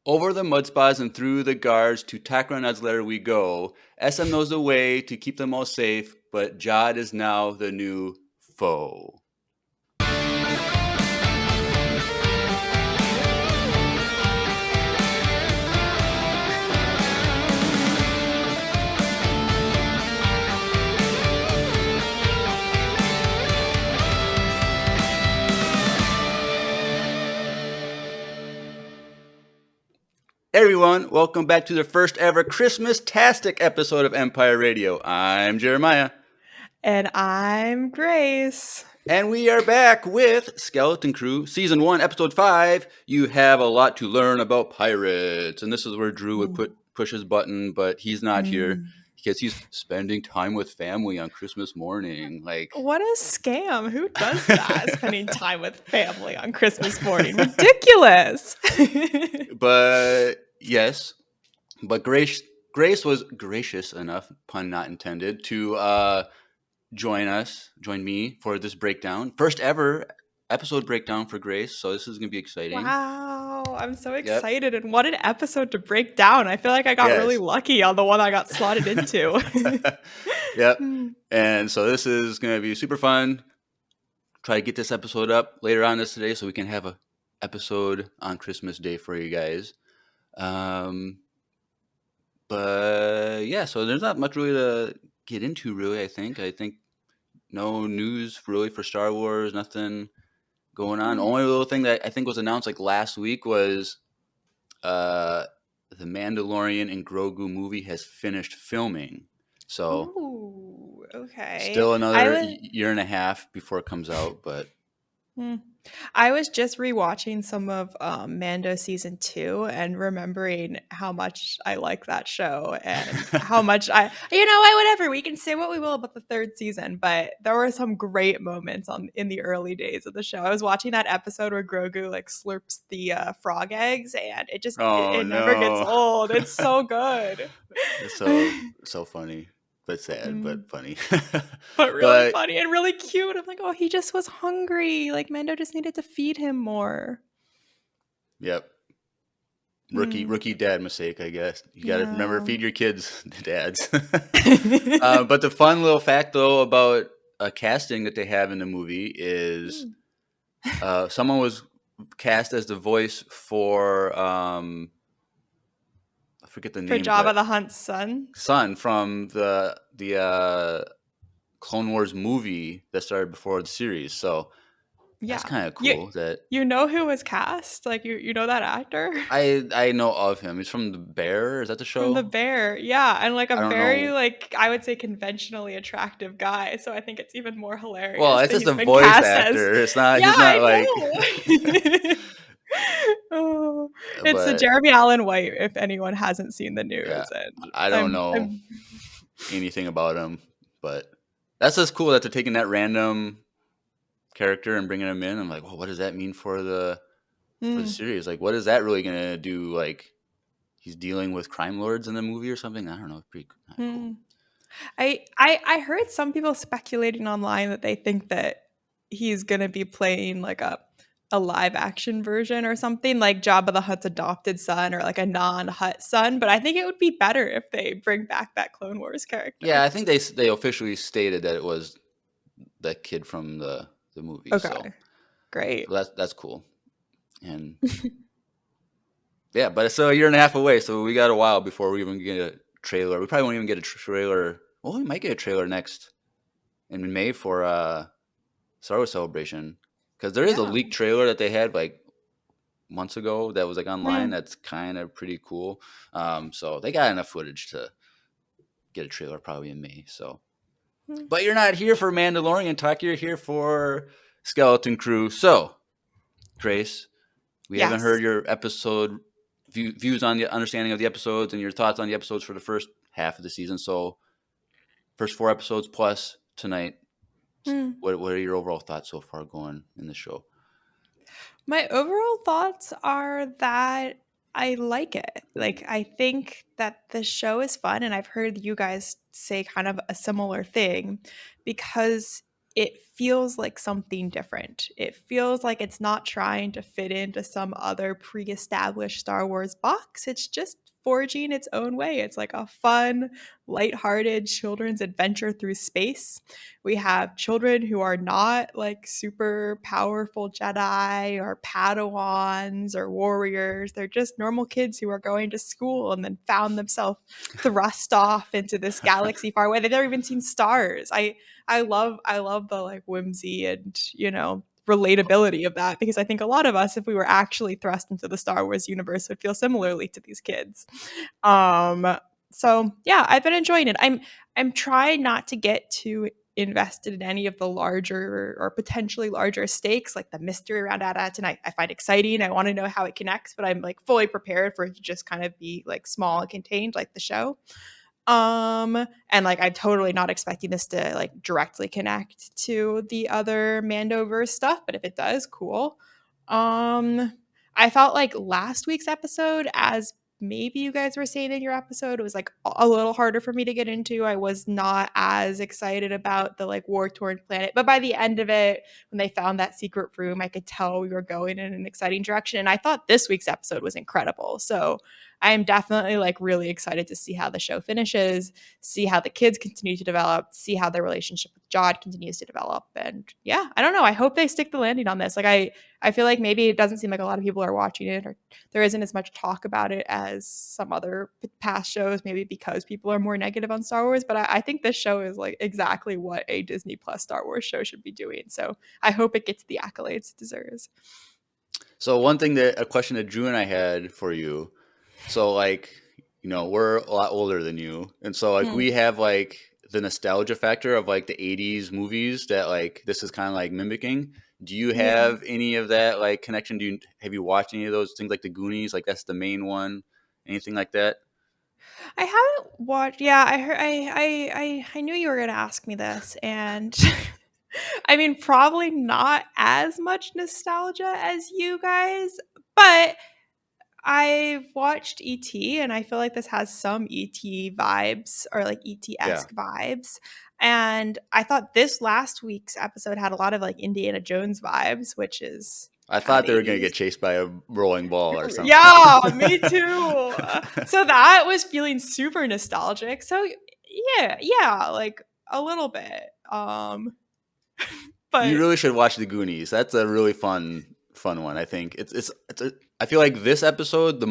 Over the mud spas and through the guards to Takranad's lair we go. SM knows the way to keep them all safe, but Jod is now the new foe. Hey everyone, welcome back to the first ever Christmas-tastic episode of Empire Radio. I'm Jeremiah. And I'm Grace. And we are back with Skeleton Crew, Season 1, Episode 5. You have a lot to learn about pirates. And this is where Drew would push his button, but he's not here because he's spending time with family on Christmas morning. Like, what a scam. Who does that? Spending time with family on Christmas morning. Ridiculous. But, yes. But Grace was gracious enough, pun not intended, to join me for this breakdown. First ever episode breakdown for Grace, so this is going to be exciting. Wow, I'm so excited. Yep. And what an episode to break down. I feel like I got really lucky on the one I got slotted into. Yep. And so this is going to be super fun. Try to get this episode up later on this today so we can have a episode on Christmas Day for you guys. But yeah, so there's not much really to get into, really. I think no news really for Star Wars, nothing going on. Only little thing that I think was announced like last week was the Mandalorian and Grogu movie has finished filming. So okay, still another year and a half before it comes out, but I was just rewatching some of Mando season 2 and remembering how much I like that show and how much whatever, we can say what we will about the third season, but there were some great moments in the early days of the show. I was watching that episode where Grogu like slurps the frog eggs, and it just it never gets old. It's so good. It's so funny. But sad, but funny. But really funny and really cute. I'm like, oh, he just was hungry. Like, Mando just needed to feed him more. Yep. Rookie dad mistake, I guess. You got to remember to feed your kids, dads. But the fun little fact, though, about casting that they have in the movie is someone was cast as the voice for... I forget the name. For Jabba the Hutt's son? Son from the Clone Wars movie that started before the series. So that's kind of cool. You know who was cast? Like, you know that actor? I know of him. He's from The Bear. Is that the show? From The Bear, yeah. And like a very, like, I would say conventionally attractive guy. So I think it's even more hilarious. Well, it's just a voice actor. It's not, he's not like... It's the Jeremy Allen White, if anyone hasn't seen the news. Yeah, I don't know anything about him, but that's just cool that they're taking that random character and bringing him in. I'm like, well, what does that mean for the series? Like, what is that really going to do? Like, he's dealing with crime lords in the movie or something? I don't know. It's pretty cool. I heard some people speculating online that they think that he's going to be playing like a live action version or something, like Jabba the Hutt's adopted son or like a non-Hutt son. But I think it would be better if they bring back that Clone Wars character. Yeah, I think they officially stated that it was that kid from the movie. Okay, so great. So that's cool. And yeah, but it's a year and a half away, so we got a while before we even get a trailer. We probably won't even get a trailer. Well, we might get a trailer next in May for Star Wars Celebration. Because there is a leaked trailer that they had like months ago that was like online. That's kind of pretty cool. So they got enough footage to get a trailer probably in May. So, but you're not here for Mandalorian talk. You're here for Skeleton Crew. So, Grace, we haven't heard your episode views on the understanding of the episodes and your thoughts on the episodes for the first half of the season. So, first 4 episodes plus tonight. What are your overall thoughts so far going in the show? My overall thoughts are that I like it. Like, I think that the show is fun, and I've heard you guys say kind of a similar thing because it feels like something different. It feels like it's not trying to fit into some other pre-established Star Wars box. It's just forging its own way. It's like a fun, lighthearted children's adventure through space. We have children who are not like super powerful Jedi or Padawans or warriors. They're just normal kids who are going to school and then found themselves thrust off into this galaxy far away. They've never even seen stars. I love the like whimsy and, relatability of that, because I think a lot of us, if we were actually thrust into the Star Wars universe, would feel similarly to these kids. Um so yeah, I've been enjoying it. I'm trying not to get too invested in any of the larger or potentially larger stakes, like the mystery around At-At, I find exciting. I want to know how it connects, but I'm like fully prepared for it to just kind of be like small and contained like the show. And like I'm totally not expecting this to like directly connect to the other Mandoverse stuff, but if it does, cool. I felt like last week's episode, as maybe you guys were saying in your episode, it was like a little harder for me to get into. I was not as excited about the like war-torn planet, but by the end of it, when they found that secret room, I could tell we were going in an exciting direction. And I thought this week's episode was incredible. So I am definitely like really excited to see how the show finishes, see how the kids continue to develop, see how their relationship with Jod continues to develop. And yeah, I don't know. I hope they stick the landing on this. Like I feel like maybe it doesn't seem like a lot of people are watching it, or there isn't as much talk about it as some other past shows, maybe because people are more negative on Star Wars. But I think this show is like exactly what a Disney Plus Star Wars show should be doing. So I hope it gets the accolades it deserves. So a question that Drew and I had for you. So like, we're a lot older than you, and so like Mm, we have like the nostalgia factor of like the '80s movies that like this is kind of like mimicking. Do you yeah. have any of that like connection? Have you watched any of those things like the Goonies? Like that's the main one. Anything like that? I haven't watched. Yeah, I heard. I knew you were gonna ask me this, and I mean, probably not as much nostalgia as you guys, but I've watched ET, and I feel like this has some ET vibes or like ET Yeah. esque vibes. And I thought this last week's episode had a lot of like Indiana Jones vibes, which is I kind of thought they were gonna 80s. get chased by a rolling ball or something. Yeah, me too. So that was feeling super nostalgic. So yeah, like a little bit. You But really should watch the Goonies. That's a really fun one. I think I feel like this episode was the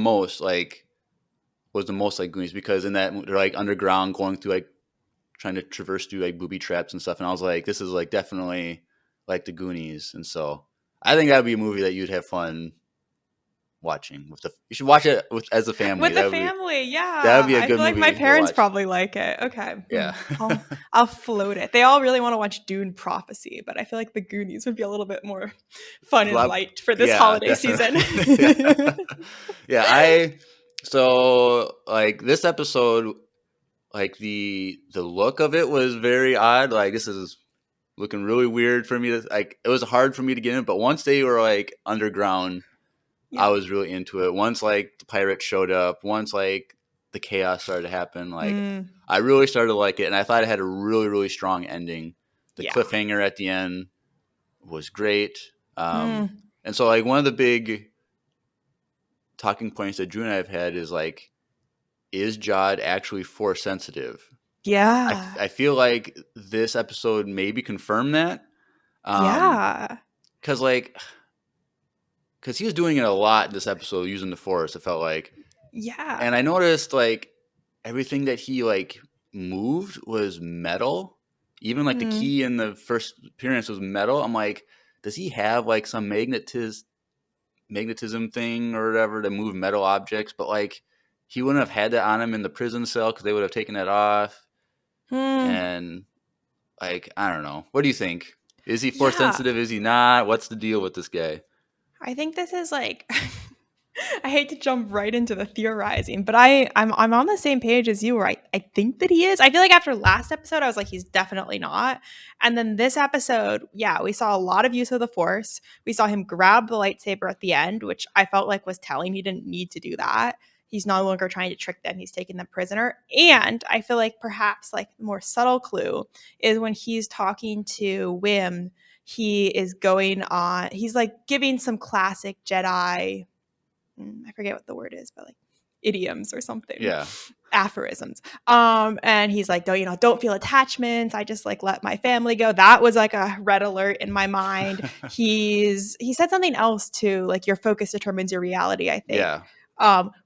most like Goonies because in that they're like underground going through like trying to traverse through like booby traps and stuff, and I was like, this is like definitely like the Goonies, and so I think that'd be a movie that you'd have fun watching with the. You should watch it as a family. with the family, That would yeah. be a I good feel like my movie to parents watch. probably like it. Okay. Yeah. I'll float it. They all really want to watch Dune Prophecy, but I feel like the Goonies would be a little bit more fun and Well, light for this yeah, holiday season. definitely. Yeah. Yeah, so like this episode, like the look of it was very odd. Like this is looking really weird for me to like it was hard for me to get in, but once they were like underground, I Yeah. was really into it. Once like the pirates showed up, once like the chaos started to happen, like Mm, I really started to like it, and I thought it had a really really strong ending. The yeah. cliffhanger at the end was great. Mm, And so like one of the big talking points that Drew and I have had is like, is Jod actually force sensitive? yeah. I feel like this episode maybe confirmed that. Um, Yeah. cause like, cause he was doing it a lot this episode using the force, it felt like. Yeah. And I noticed like everything that he like moved was metal. Even like the Mm, key in the first appearance was metal. I'm like, does he have like some magnetism thing or whatever to move metal objects? But like, he wouldn't have had that on him in the prison cell because they would have taken that off. mm, And like, I don't know. What do you think? Is he force yeah. sensitive? Is he not? What's the deal with this guy? I think this is like I hate to jump right into the theorizing, but I'm on the same page as you where I think that he is. I feel like after last episode, I was like, he's definitely not. And then this episode, yeah, we saw a lot of use of the force. We saw him grab the lightsaber at the end, which I felt like was telling he didn't need to do that. he's no longer trying to trick them. He's taking them prisoner. And I feel like perhaps like the more subtle clue is when he's talking to Wim, he is going on, he's like giving some classic Jedi, I forget what the word is, but like idioms or something, Yeah. aphorisms. And he's like, don't feel attachments. I just like let my family go. That was like a red alert in my mind. He said something else too, like your focus determines your reality, I think. Yeah.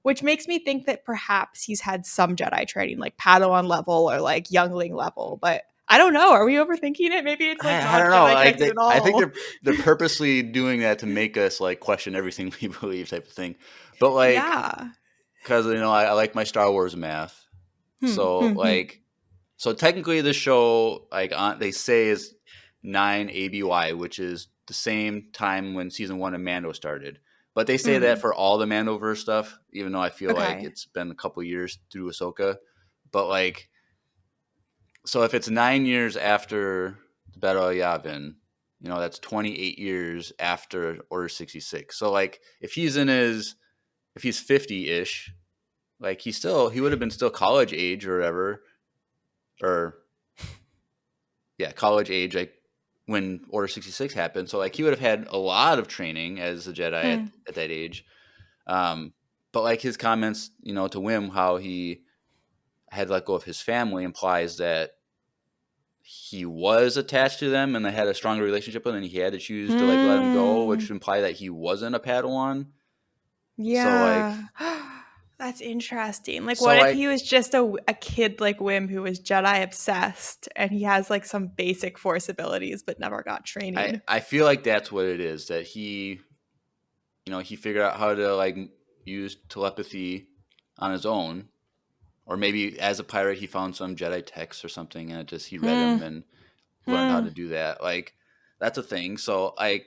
Which makes me think that perhaps he's had some Jedi training, like Padawan level or like youngling level, but I don't know. Are we overthinking it? Maybe it's like I not don't know. Jedi Like connected at I think all. they're purposely doing that to make us like question everything we believe, type of thing. But like, Yeah. because I like my Star Wars math, Hmm, so hmm, hmm. like, so technically the show they say is 9 ABY, which is the same time when season 1 of Mando started. But they say that Mm. for all the Mandoverse stuff, even though I feel like Okay. it's been a couple years through Ahsoka. But like, so if it's 9 years after the Battle of Yavin, that's 28 years after Order 66. So like, if he's 50-ish, like he would have been still college age or whatever, or yeah, college age, like when Order 66 happened. So like he would have had a lot of training as a Jedi Hmm. at that age. But like his comments, to Wim, how he had let go of his family implies that he was attached to them and they had a stronger relationship with them, and he had to choose to like let him go, Hmm. which imply that he wasn't a Padawan. So like, Yeah. That's interesting. Like, so what if like he was just a kid like Wim who was Jedi obsessed and he has like some basic force abilities but never got I training? I feel like that's what it is, that he figured out how to like use telepathy on his own, or maybe as a pirate he found some Jedi texts or something, and he read Hmm. them and learned how Hmm. to do that. Like, that's a thing. So I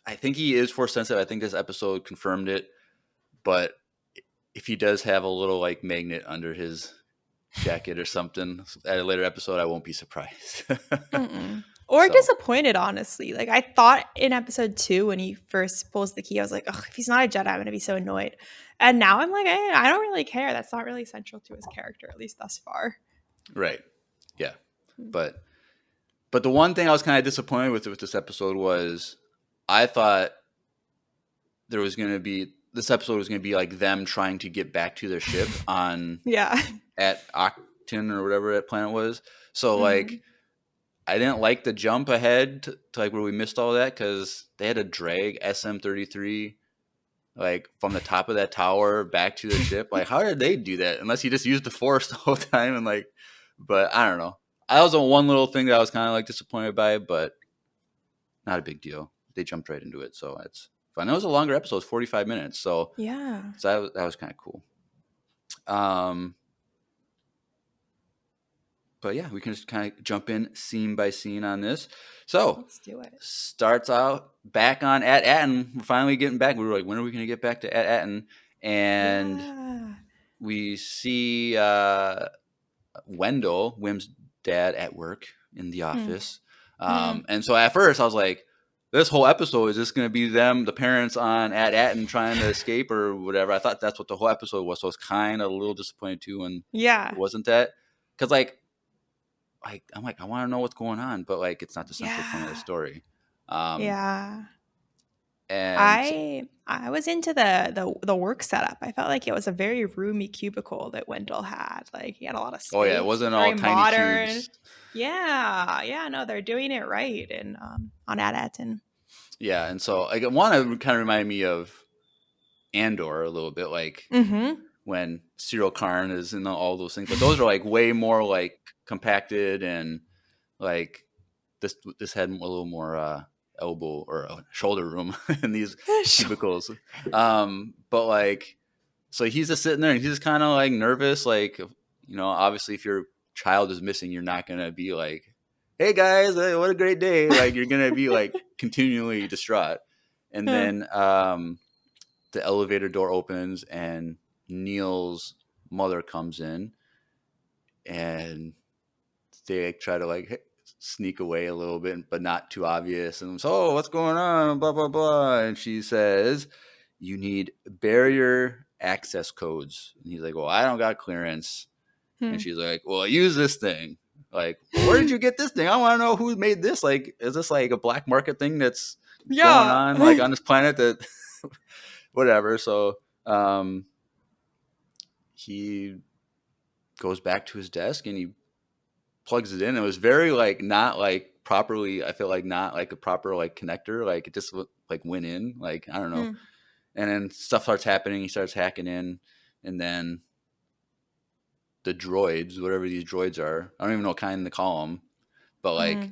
think he is force sensitive. I think this episode confirmed it. But if he does have a little like magnet under his jacket or something at a later episode, I won't be surprised. Mm-mm. Or So disappointed, honestly. Like, I thought in episode 2 when he first pulls the key, I was like, ugh, if he's not a Jedi, I'm going to be so annoyed. And now I'm like, I don't really care. That's not really central to his character, at least thus far. right, yeah, but the one thing I was kind of disappointed with this episode was I thought there was going to be this episode was going to be like them trying to get back to their ship on Yeah. at Octon or whatever that planet was. So Hmm. like, I didn't like the jump ahead to like where we missed all that, because they had to drag SM-33 like from the top of that tower back to the ship. Like, how did they do that? Unless he just used the force the whole time and like, but I don't know. That was the one little thing that I was kind of like disappointed by, but not a big deal. They jumped right into it, so it's fun. It was a longer episode, 45 minutes, so Yeah. that was kind of cool. Um, but yeah, we can just kind of jump in scene by scene on this. So Let's do it. starts out back on at Atten. We're finally getting back. We were like, when are we going to get back to at Atten? And Yeah. we see Wendell, Wim's dad, at work in the Hmm. office. Hmm. And so at first I was like, this whole episode is just going to be them, the parents on at Atten trying to escape or whatever. I thought that's what the whole episode was. So I was kind of a little disappointed too when it Yeah. wasn't that. Because like I'm like, I want to know what's going on, but like it's not the central point of the Yeah. story. Um, Yeah. and I was into the work setup. I felt like it was a very roomy cubicle that Wendell had. Like he had a lot of oh yeah, it space, wasn't all very tiny modern. cubes. Yeah, yeah, no, they're doing it right and on Adat and Yeah, and so like one of kind of reminded me of Andor a little bit, like mm-hmm. when Cyril Karn is in all those things, but those are like way more like compacted, and like this had a little more elbow or shoulder room in these Sure. cubicles. But like, so he's just sitting there and he's just kind of like nervous, like, obviously if your child is missing, you're not gonna be like, hey guys, what a great day, like you're gonna be like continually distraught. And Huh. then the elevator door opens and Neil's mother comes in, and they try to like sneak away a little bit, but not too obvious. And so, what's going on? Blah blah blah. And she says, "You need barrier access codes. And he's like, well, I don't got clearance. And Hmm. she's like, well, use this thing. Like, well, where did you get this thing? I want to know who made this. Like, is this like a black market thing that's going Yeah. on like on this planet that whatever. So he goes back to his desk and he plugs it in. It was very like not like properly. I feel like not like a proper like connector. Like it just like went in. Like I don't know. Hmm. And then stuff starts happening. He starts hacking in, and then the droids, whatever these droids are, I don't even know what kind to call them, but like Hmm.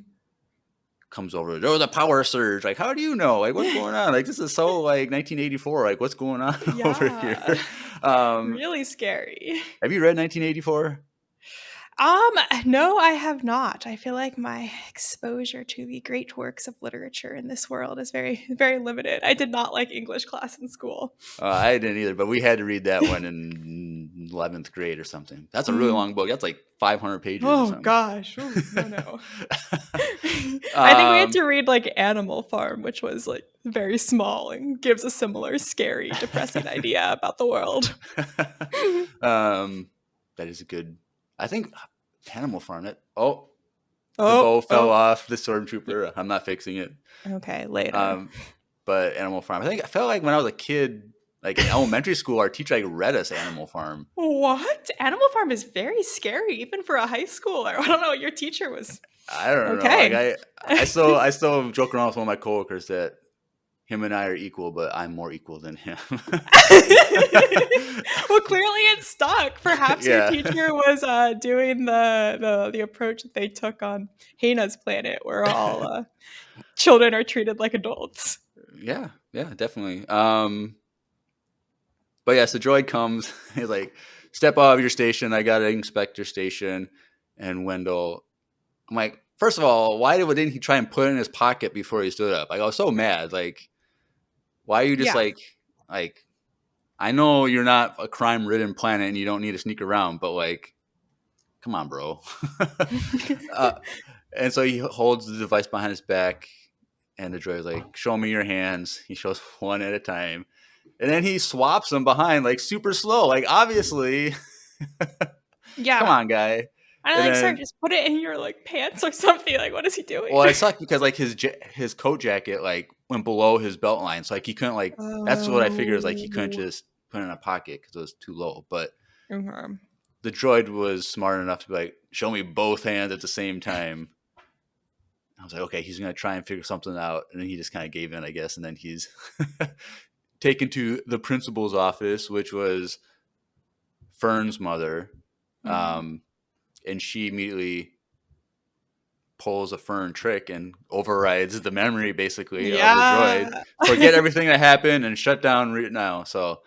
comes over. There was a power surge. Like, how do you know? Like, what's going on? Like, this is so like 1984. Like, what's going on over Yeah. here? Um, Really scary. have you read 1984? No, I have not. I feel like my exposure to the great works of literature in this world is very, very limited. I did not like English class in school. I didn't either, but we had to read that one in 11th grade or something. That's a really Mm. long book. That's like 500 pages or Oh something. gosh. Ooh, no, no. I think we had um, to read like Animal Farm, which was like very small and gives a similar scary, depressing idea about the world. that is a good. I think Animal Farm. Oh, the Oh, bow fell oh. off. The stormtrooper. I'm not fixing it. Okay, later. Um, but Animal Farm. I felt like when I was a kid, like in elementary school, our teacher like read us Animal Farm. What? Animal Farm is very scary, even for a high schooler. I don't know. Your teacher was I don't know. Like okay. I still joke around with one of my coworkers that him and I are equal, but I'm more equal than him. Well, clearly it stuck. Perhaps your Yeah. teacher was doing the approach that they took on Hana's planet, where all children are treated like adults. Yeah, definitely. But yes, the droid comes. He's like, "Step out of your station. I got to inspect your station." And Wendell, I'm like, first of all, why didn't he try and put it in his pocket before he stood up? Like, I was so mad. Like, why are you just Yeah. like? I know you're not a crime-ridden planet and you don't need to sneak around, but like, come on, bro. uh, and so he holds the device behind his back, and the droid's like, "Show me your hands." He shows one at a time. And then he swaps them behind like super slow. Like obviously, come Yeah. on, guy. I'm And like, sir, then, just put it in your like pants or something. Like, what is he doing? well, it sucked because like his coat jacket like went below his belt line, so like he couldn't like. That's what I figured is like he couldn't Oh. just put it in a pocket because it was too low. But Okay. the droid was smart enough to be like, show me both hands at the same time. I was like, okay, he's gonna try and figure something out, and then he just kind of gave in, I guess. And then he's taken to the principal's office, which was Fern's mother. Mhm. Um, and she immediately pulls a Fern trick and overrides the memory basically of the droid. Yeah. Forget everything that happened and shut down right now. So,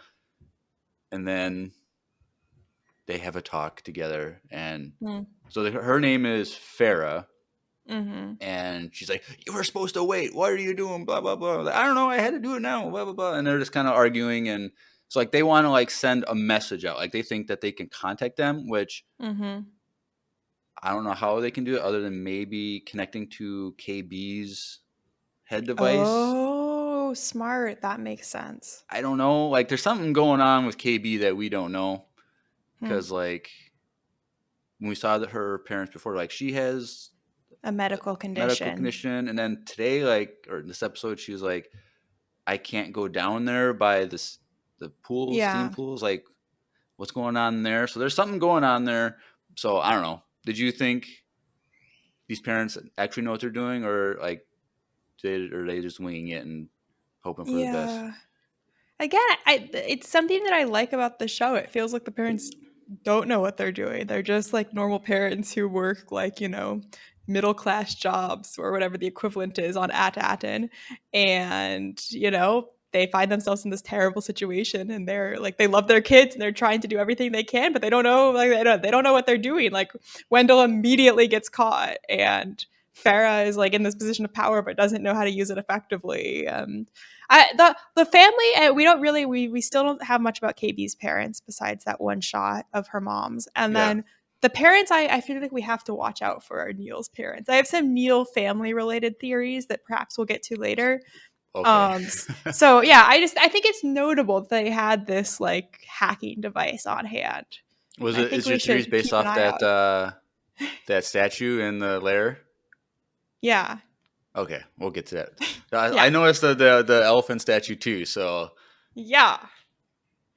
and then they have a talk together, and Mm. so her name is Farah, Mhm. and she's like, "You were supposed to wait. What are you doing?" Blah blah blah. Like, I don't know. I had to do it now. Blah blah blah. And they're just kind of arguing, and it's like they want to like send a message out. Like they think that they can contact them, which Mhm. I don't know how they can do it other than maybe connecting to KB's head device. Oh, smart. That makes sense. I don't know. Like, there's something going on with KB that we don't know. Hmm. Because, like, when we saw that her parents before, like, she has A medical medical condition. condition. And then today, like, or in this episode, she was like, I can't go down there by the pools, steam Yeah. pools. Like, what's going on there? So there's something going on there. So I don't know. Did you think these parents actually know what they're doing, or like, are they just winging it and hoping for the best? Yeah. Again, it's something that I like about the show. It feels like the parents don't know what they're doing. They're just like normal parents who work like, middle class jobs or whatever the equivalent is on At-Aten. And, they find themselves in this terrible situation and they're like they love their kids and they're trying to do everything they can, but they don't know like they don't know what they're doing. Like Wendell immediately gets caught and Farah is like in this position of power but doesn't know how to use it effectively. The family we don't really we still don't have much about KB's parents besides that one shot of her mom's, and Yeah. then the parents I feel like we have to watch out for are Neil's parents. I have some Neil family related theories that perhaps we'll get to later, Okay. So yeah, I think it's notable that they had this like hacking device on hand. Was I it? think Is your we theories should based keep an off eye that out. that statue in the lair? Yeah. Okay, we'll get to that. I Yeah. noticed the elephant statue too. So, Yeah.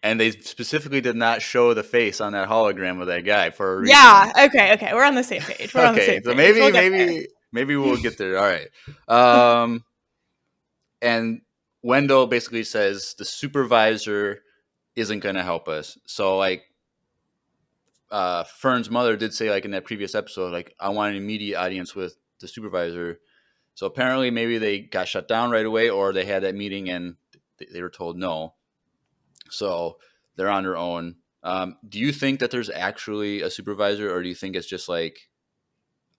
and they specifically did not show the face on that hologram of that guy for a reason. Yeah. Okay. Okay. We're on the same page. We're on the Okay, same so page. We'll get there. maybe we'll get there. All right. Um, and Wendell basically says the supervisor isn't going to help us. So like Fern's mother did say like in that previous episode, like I want an immediate audience with the supervisor. So apparently maybe they got shut down right away, or they had that meeting and they were told no. So they're on their own. Do you think that there's actually a supervisor, or do you think it's just like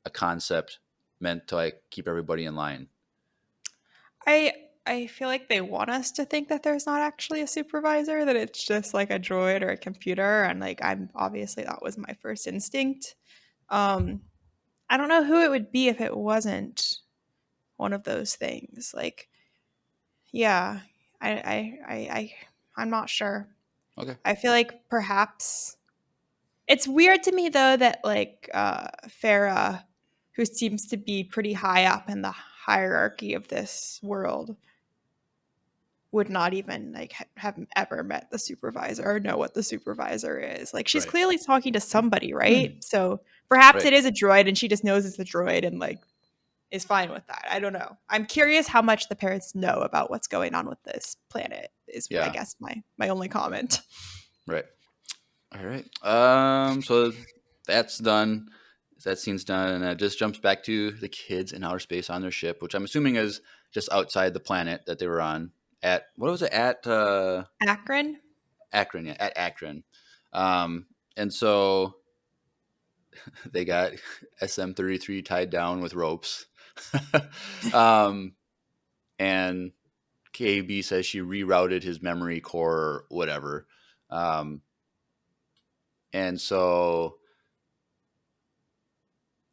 a concept meant to like keep everybody in line? I I feel like they want us to think that there's not actually a supervisor, that it's just like a droid or a computer, and like I'm obviously that was my first instinct. Um, I don't know who it would be if it wasn't one of those things. Like, yeah, I I'm not sure. Okay, I feel like perhaps it's weird to me though that like Farah, who seems to be pretty high up in the hierarchy of this world, would not even like have ever met the supervisor or know what the supervisor is. Like she's right, clearly talking to somebody, right? So perhaps right, it is a droid and she just knows it's a droid and like is fine with that. I don't know. I'm curious how much the parents know about what's going on with this planet is I yeah, guess my only comment. right. All right. So that's done. That scene's done, and it just jumps back to the kids in outer space on their ship, which I'm assuming is just outside the planet that they were on. At what was it? At Akron? Akron, yeah, at Akron. Um, and so they got SM-33 tied down with ropes. um, and KB says she rerouted his memory core or whatever. Um, and so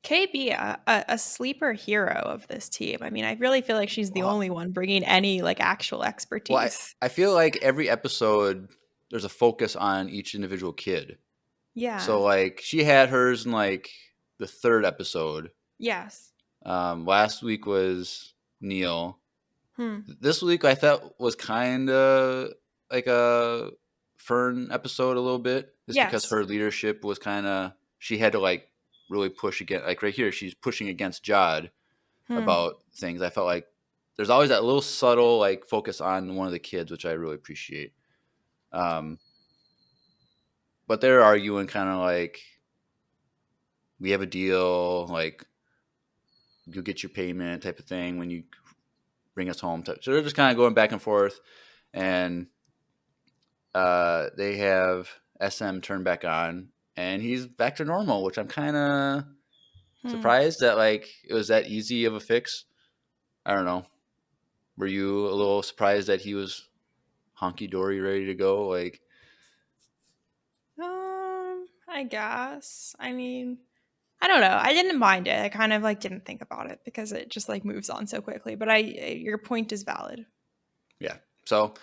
KB, a sleeper hero of this team. I mean, I really feel like she's the well, only one bringing any like actual well, expertise. I feel like every episode there's a focus on each individual kid. Yeah. So like she had hers in like the third episode. Yes. Last week was Neil. Hmm. This week I thought was kind of like a Fern episode a little bit, just because Yes. her leadership was kind of she had to like really push against like right here she's pushing against Jod Hmm. about things. I felt like there's always that little subtle like focus on one of the kids, which I really appreciate. Um, but they're arguing kind of like we have a deal, like you get your payment type of thing when you bring us home. So they're just kind of going back and forth, and they have SM turn back on, and he's back to normal, which I'm kind of Hmm. surprised that like it was that easy of a fix. I don't know. Were you a little surprised that he was honky dory ready to go? Like, I guess. I mean, I don't know. I didn't mind it. I kind of like didn't think about it because it just like moves on so quickly. But your point is valid. yeah. So,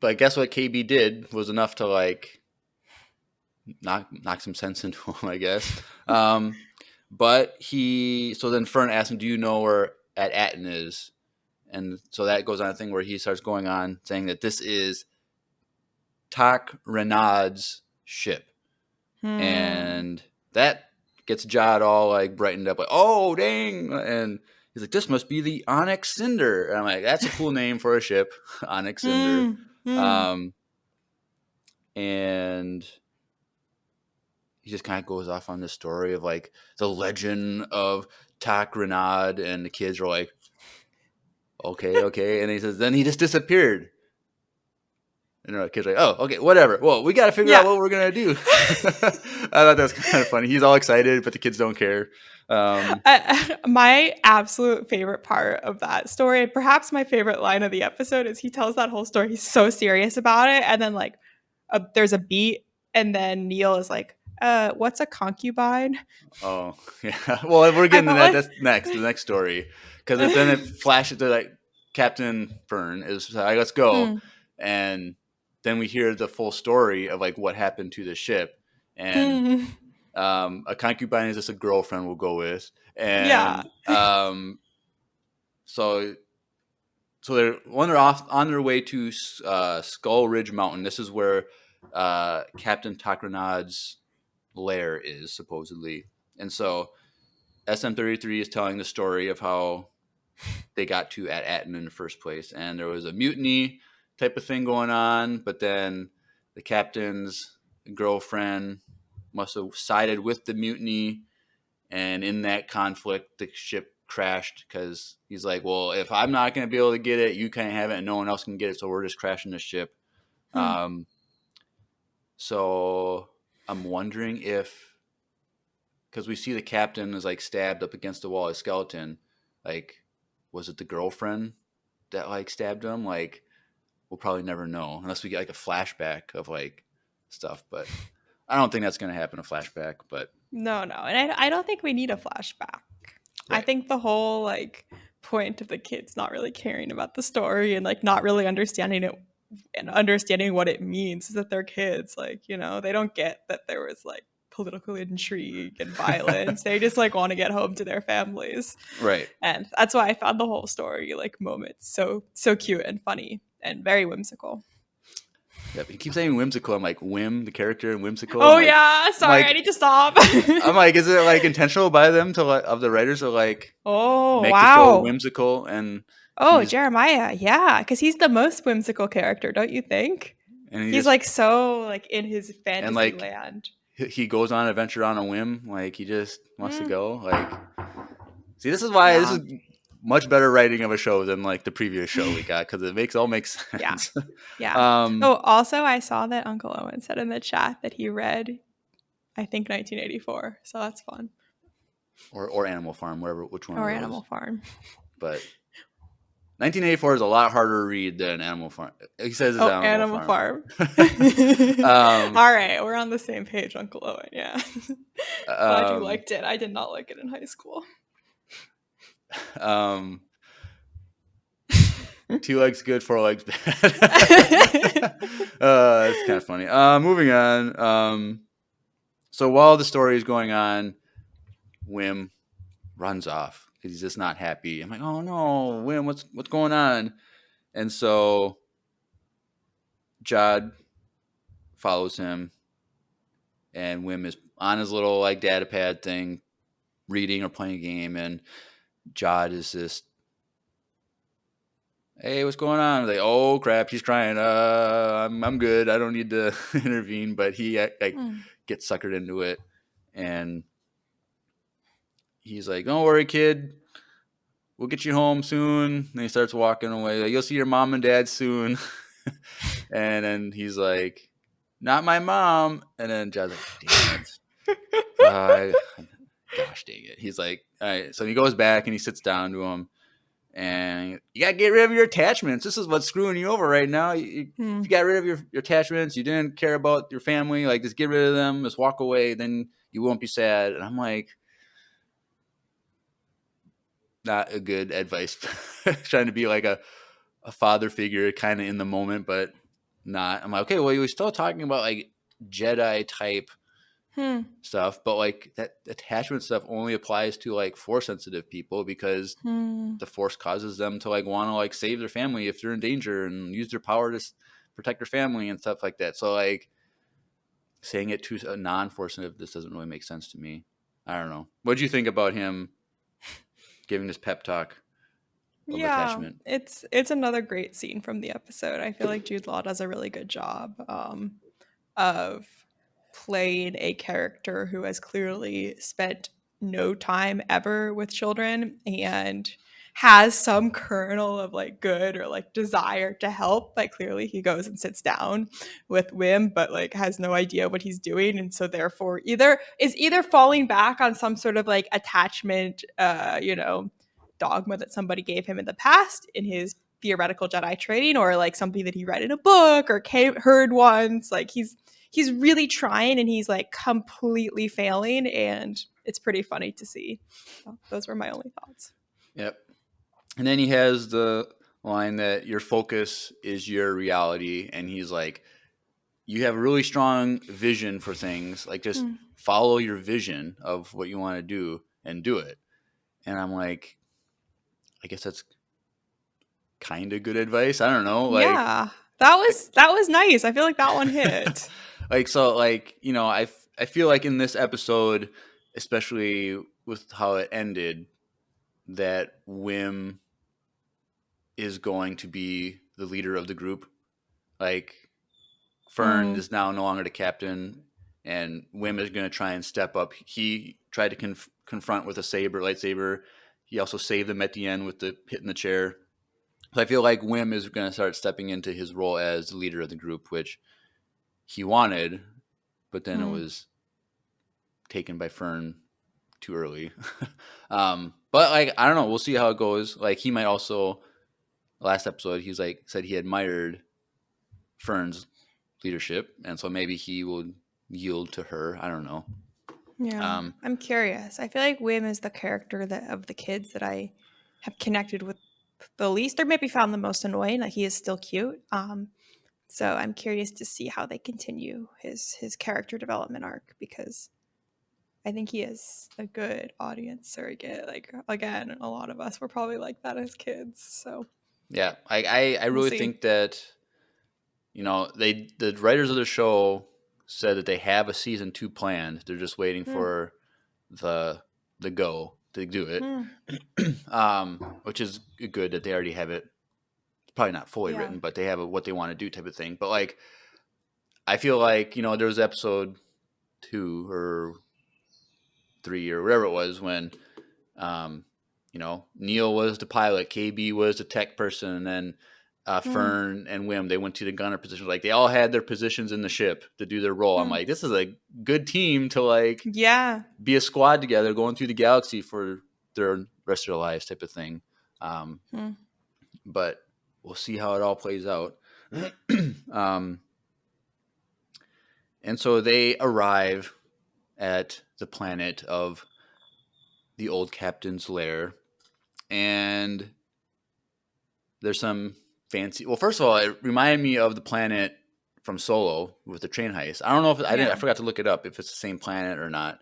but I guess what KB did was enough to like knock some sense into him, I guess. But so then Fern asked him, "Do you know where at Atten is?" And so that goes on a thing where he starts going on saying that this is Tak Renaud's ship, Hmm. and that gets Jod all like brightened up, like, "Oh, dang!" And he's like, "This must be the Onyx Cinder." And I'm like, "That's a cool name for a ship, Onyx Cinder." Hmm. Hmm. Um, and he just kind of goes off on this story of like the legend of Tak Renaud, and the kids are like, "Okay, okay," and he says, "Then he just disappeared." And the kid's like, "Oh, okay, whatever. Well, we got to figure out Yeah. what we're gonna do." I thought that was kind of funny. He's all excited, but the kids don't care. My absolute favorite part of that story, and perhaps my favorite line of the episode, is he tells that whole story. He's so serious about it, and then like there's a beat, and then Neil is like, what's a concubine?" Oh, yeah. Well, we're I getting to felt that. like That's next, the next story, because then it flashes to like Captain Fern is like, let's go. Hmm. And then we hear the full story of like what happened to the ship. And Hmm. a concubine is just a girlfriend we'll go with. Yeah. And so they're off on their way to Skull Ridge Mountain. This is where Captain Takranad's lair is supposedly. And so SM-33 is telling the story of how they got to Atten in the first place, and there was a mutiny type of thing going on. But then the captain's girlfriend must have sided with the mutiny, and in that conflict, the ship crashed because he's like, "Well, if I'm not going to be able to get it, you can't have it, and no one else can get it, so we're just crashing the ship." Hmm. So I'm wondering if, because we see the captain is like stabbed up against the wall, a skeleton, like, was it the girlfriend that like stabbed him? Like, we'll probably never know unless we get like a flashback of like stuff. But I don't think that's going to happen, a flashback. But No, no. And I don't think we need a flashback. I right, think the whole like point of the kids not really caring about the story and like not really understanding it and understanding what it means is that they're kids. Like, you know, they don't get that there was like political intrigue and violence. They just like want to get home to their families. right. And that's why I found the whole story like moments so cute and funny and very whimsical. Yep. He keeps saying whimsical. I'm like, Whim, the character, and whimsical. Oh yeah, I'm sorry, I like, need to stop. I'm like, is it like intentional by them to like, of the writers to like Oh, make the show wow. whimsical? And Oh, he's Jeremiah. Yeah, because he's the most whimsical character, don't you think? and he He's just like so like in his and fantasy like land. he goes on an adventure on a whim. Like he just wants to Mm, go. Like, see, this is why this yeah, is much better writing of a show than like the previous show we got, because it makes yeah, sense. yeah. um, Oh, also, I saw that Uncle Owen said in the chat that he read, I think, 1984. So that's fun. or Animal Farm, which one of Or those. Animal Farm. But 1984 is a lot harder to read than Animal Farm. He says it's Oh, Animal Animal Farm. Farm. um, All right, we're on the same page, Uncle Owen. Yeah. Glad you um, liked it. I did not like it in high school. um, two legs good, four legs bad. It's kind of funny. Moving on. So while the story is going on, Wim runs off because he's just not happy. I'm like, oh no, Wim, what's going on? And so Jod follows him, and Wim is on his little like data pad thing, reading or playing a game, and Jod is just, hey, what's going on? I'm like, oh crap, he's crying. I'm good. I don't need to intervene, but he like Hmm. gets suckered into it, and he's like, don't worry, kid. We'll get you home soon. And he starts walking away. Like, you'll see your mom and dad soon. And then he's like, not my mom. And then Jod's like, damn it. Gosh dang it. He's like, all right. So he goes back and he sits down to him. And you got to get rid of your attachments. This is what's screwing you over right now. If Hmm. you got rid of your attachments, you didn't care about your family, like just get rid of them, just walk away, then you won't be sad. And I'm like, not a good advice. Trying to be like a father figure kind of in the moment, but not. I'm like, okay, well, you were still talking about like Jedi type Hmm. stuff, but like that attachment stuff only applies to like force sensitive people, because Hmm. the force causes them to like want to like save their family if they're in danger and use their power to protect their family and stuff like that. So like saying it to a non-force sensitive, this doesn't really make sense to me. I don't know. What do you think about him giving this pep talk of Yeah, attachment? it's another great scene from the episode. I feel like Jude Law does a really good job of playing a character who has clearly spent no time ever with children and has some kernel of like good or like desire to help. Like clearly he goes and sits down with Wim, but like has no idea what he's doing. And so therefore either falling back on some sort of like attachment, dogma that somebody gave him in the past in his theoretical Jedi training, or like something that he read in a book or heard once. Like he's really trying and he's like completely failing, and it's pretty funny to see. So those were my only thoughts. Yep. And then he has the line that your focus is your reality, and he's like, you have a really strong vision for things, like just Hmm. follow your vision of what you want to do and do it. And I'm like, I guess that's kind of good advice. I don't know, Yeah. like, That was nice. I feel like that one hit. like so, like I feel like in this episode, especially with how it ended, that Wim is going to be the leader of the group. Like Fern Mm, is now no longer the captain, and Wim is going to try and step up. He tried to confront with a lightsaber. He also saved them at the end with the hit in the chair. So I feel like Wim is going to start stepping into his role as the leader of the group, which he wanted, but then it mm. was taken by Fern too early. But like I don't know, we'll see how it goes. Like he might also last episode he's like said he admired Fern's leadership, and so maybe he will yield to her. I don't know. Yeah. Um, I'm curious. I feel like Wim is the character that of the kids that I have connected with the least, or maybe found the most annoying. Like he is still cute. So I'm curious to see how they continue his character development arc because I think he is a good audience surrogate. Like again, a lot of us were probably like that as kids. So yeah, I we'll really see. think that the writers of the show said that they have a season 2 planned. They're just waiting Hmm. for the the go to do it, Hmm. which is good that they already have it. Probably not fully Yeah. written, but they have what they want to do type of thing. But like, I feel like there was episode 2 or 3 or whatever it was when Um, Neil was the pilot, KB was the tech person, and then Hmm. Fern and Wim, they went to the gunner position. Like they all had their positions in the ship to do their role. I'm Hmm. like, this is a good team to like Yeah. be a squad together going through the galaxy for their rest of their lives type of thing. Um, Hmm. but we'll see how it all plays out. um, and so they arrive at the planet of the old captain's lair, and there's some fancy. Well, first of all, it reminded me of the planet from Solo with the train heist. I don't know if I didn't. I Yeah. forgot to look it up if it's the same planet or not.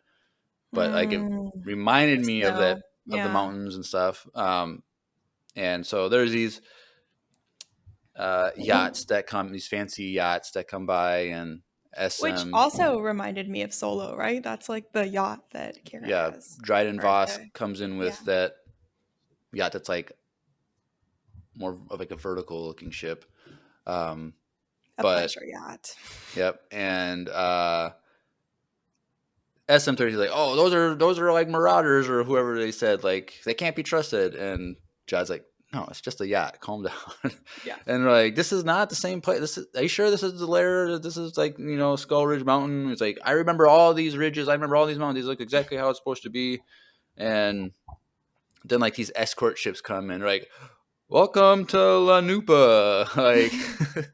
But like it Mm, reminded the me of snow. that of the Yeah. mountains and stuff. And so there's these yachts that come, these fancy yachts that come by, and Which SM, also reminded me of Solo, right? That's like the yacht that Kira yeah, has. Dryden Or Voss the comes in yeah. with that yacht that's like more of like a vertical looking ship. Um, A but pleasure yacht. yep, and SM30 is like, oh, those are like marauders or whoever they said, like they can't be trusted. And Jad's like, no, it's just a yacht. Calm down. Yeah. And they're like, this is not the same place. Are you sure this is the lair? This is like Skull Ridge Mountain. It's like I remember all these ridges. I remember all these mountains. These look exactly how it's supposed to be. And then like these escort ships come in, like, welcome to La Nupa, like, and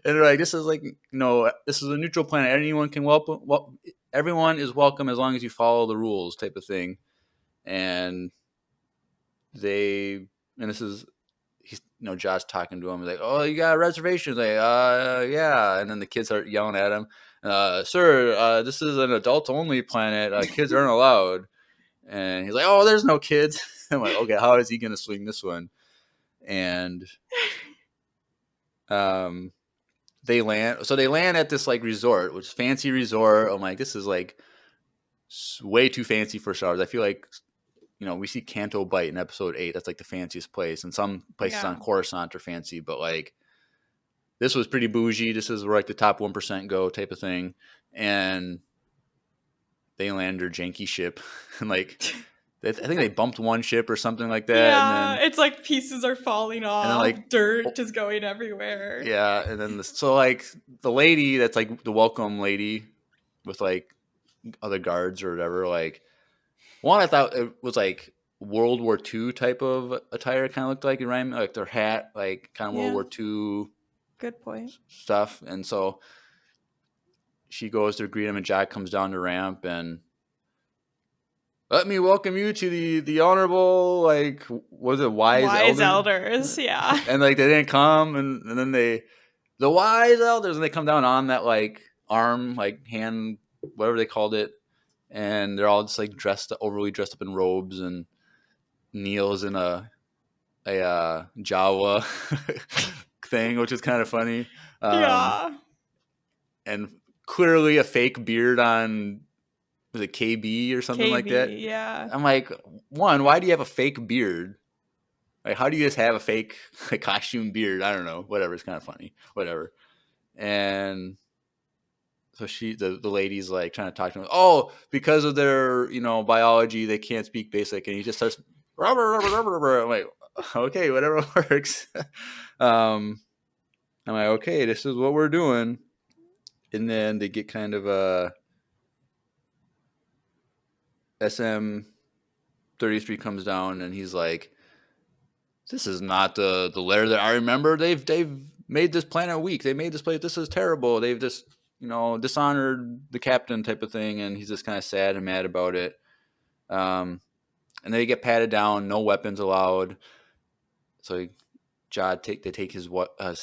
they're like, this is like, this is a neutral planet. Anyone can welcome. Well, everyone is welcome as long as you follow the rules, type of thing. And they, and this is, he's, Josh talking to him, he's like, oh, you got reservations? Like, yeah. And then the kids start yelling at him, sir, this is an adult only planet. Kids aren't allowed. And he's like, oh, there's no kids. I'm like, okay, how is he gonna swing this one? And um they land at this like resort, which is fancy resort. I'm like, this is like way too fancy for Star Wars. I feel like we see Canto Bight in episode 8. That's like the fanciest place, and some places on Yeah. Coruscant are fancy, but like this was pretty bougie. This is where like the top 1% go type of thing. And they land their janky ship and like I think they bumped one ship or something like that, and Yeah. then It's like pieces are falling off, like, dirt is going everywhere. yeah, and then so like the lady that's like the welcome lady with like other guards or whatever, like one I thought it was like World War II type of attire, kind of looked like, it reminded me like their hat, like kind of World Yeah. War II Good point. stuff. And so she goes to greet him, and Jack comes down the ramp, and let me welcome you to the honorable, like, was it wise Wise elder? elders, yeah. And like they didn't come, and then the wise elders, and they come down on that like arm, like hand, whatever they called it, and they're all just like overly dressed up in robes, and Neil's in a Jawa thing, which is kind of funny. Yeah. And clearly a fake beard on, was it KB or something like that? KB, yeah. I'm like, one, why do you have a fake beard? Like, how do you just have a fake like, costume beard? I don't know. Whatever. It's kind of funny. Whatever. And so the lady's like trying to talk to him. Oh, because of their, biology, they can't speak basic. And he just starts, rubber, rubber, rubber, rubber. I'm like, okay, whatever works. I'm like, okay, this is what we're doing. And then they get kind of SM-33 comes down, and he's like, this is not the lair that I remember. They've made this planet weak. They made this place. This is terrible. They've just dishonored the captain type of thing, and he's just kind of sad and mad about it. And they get patted down. No weapons allowed. So they take his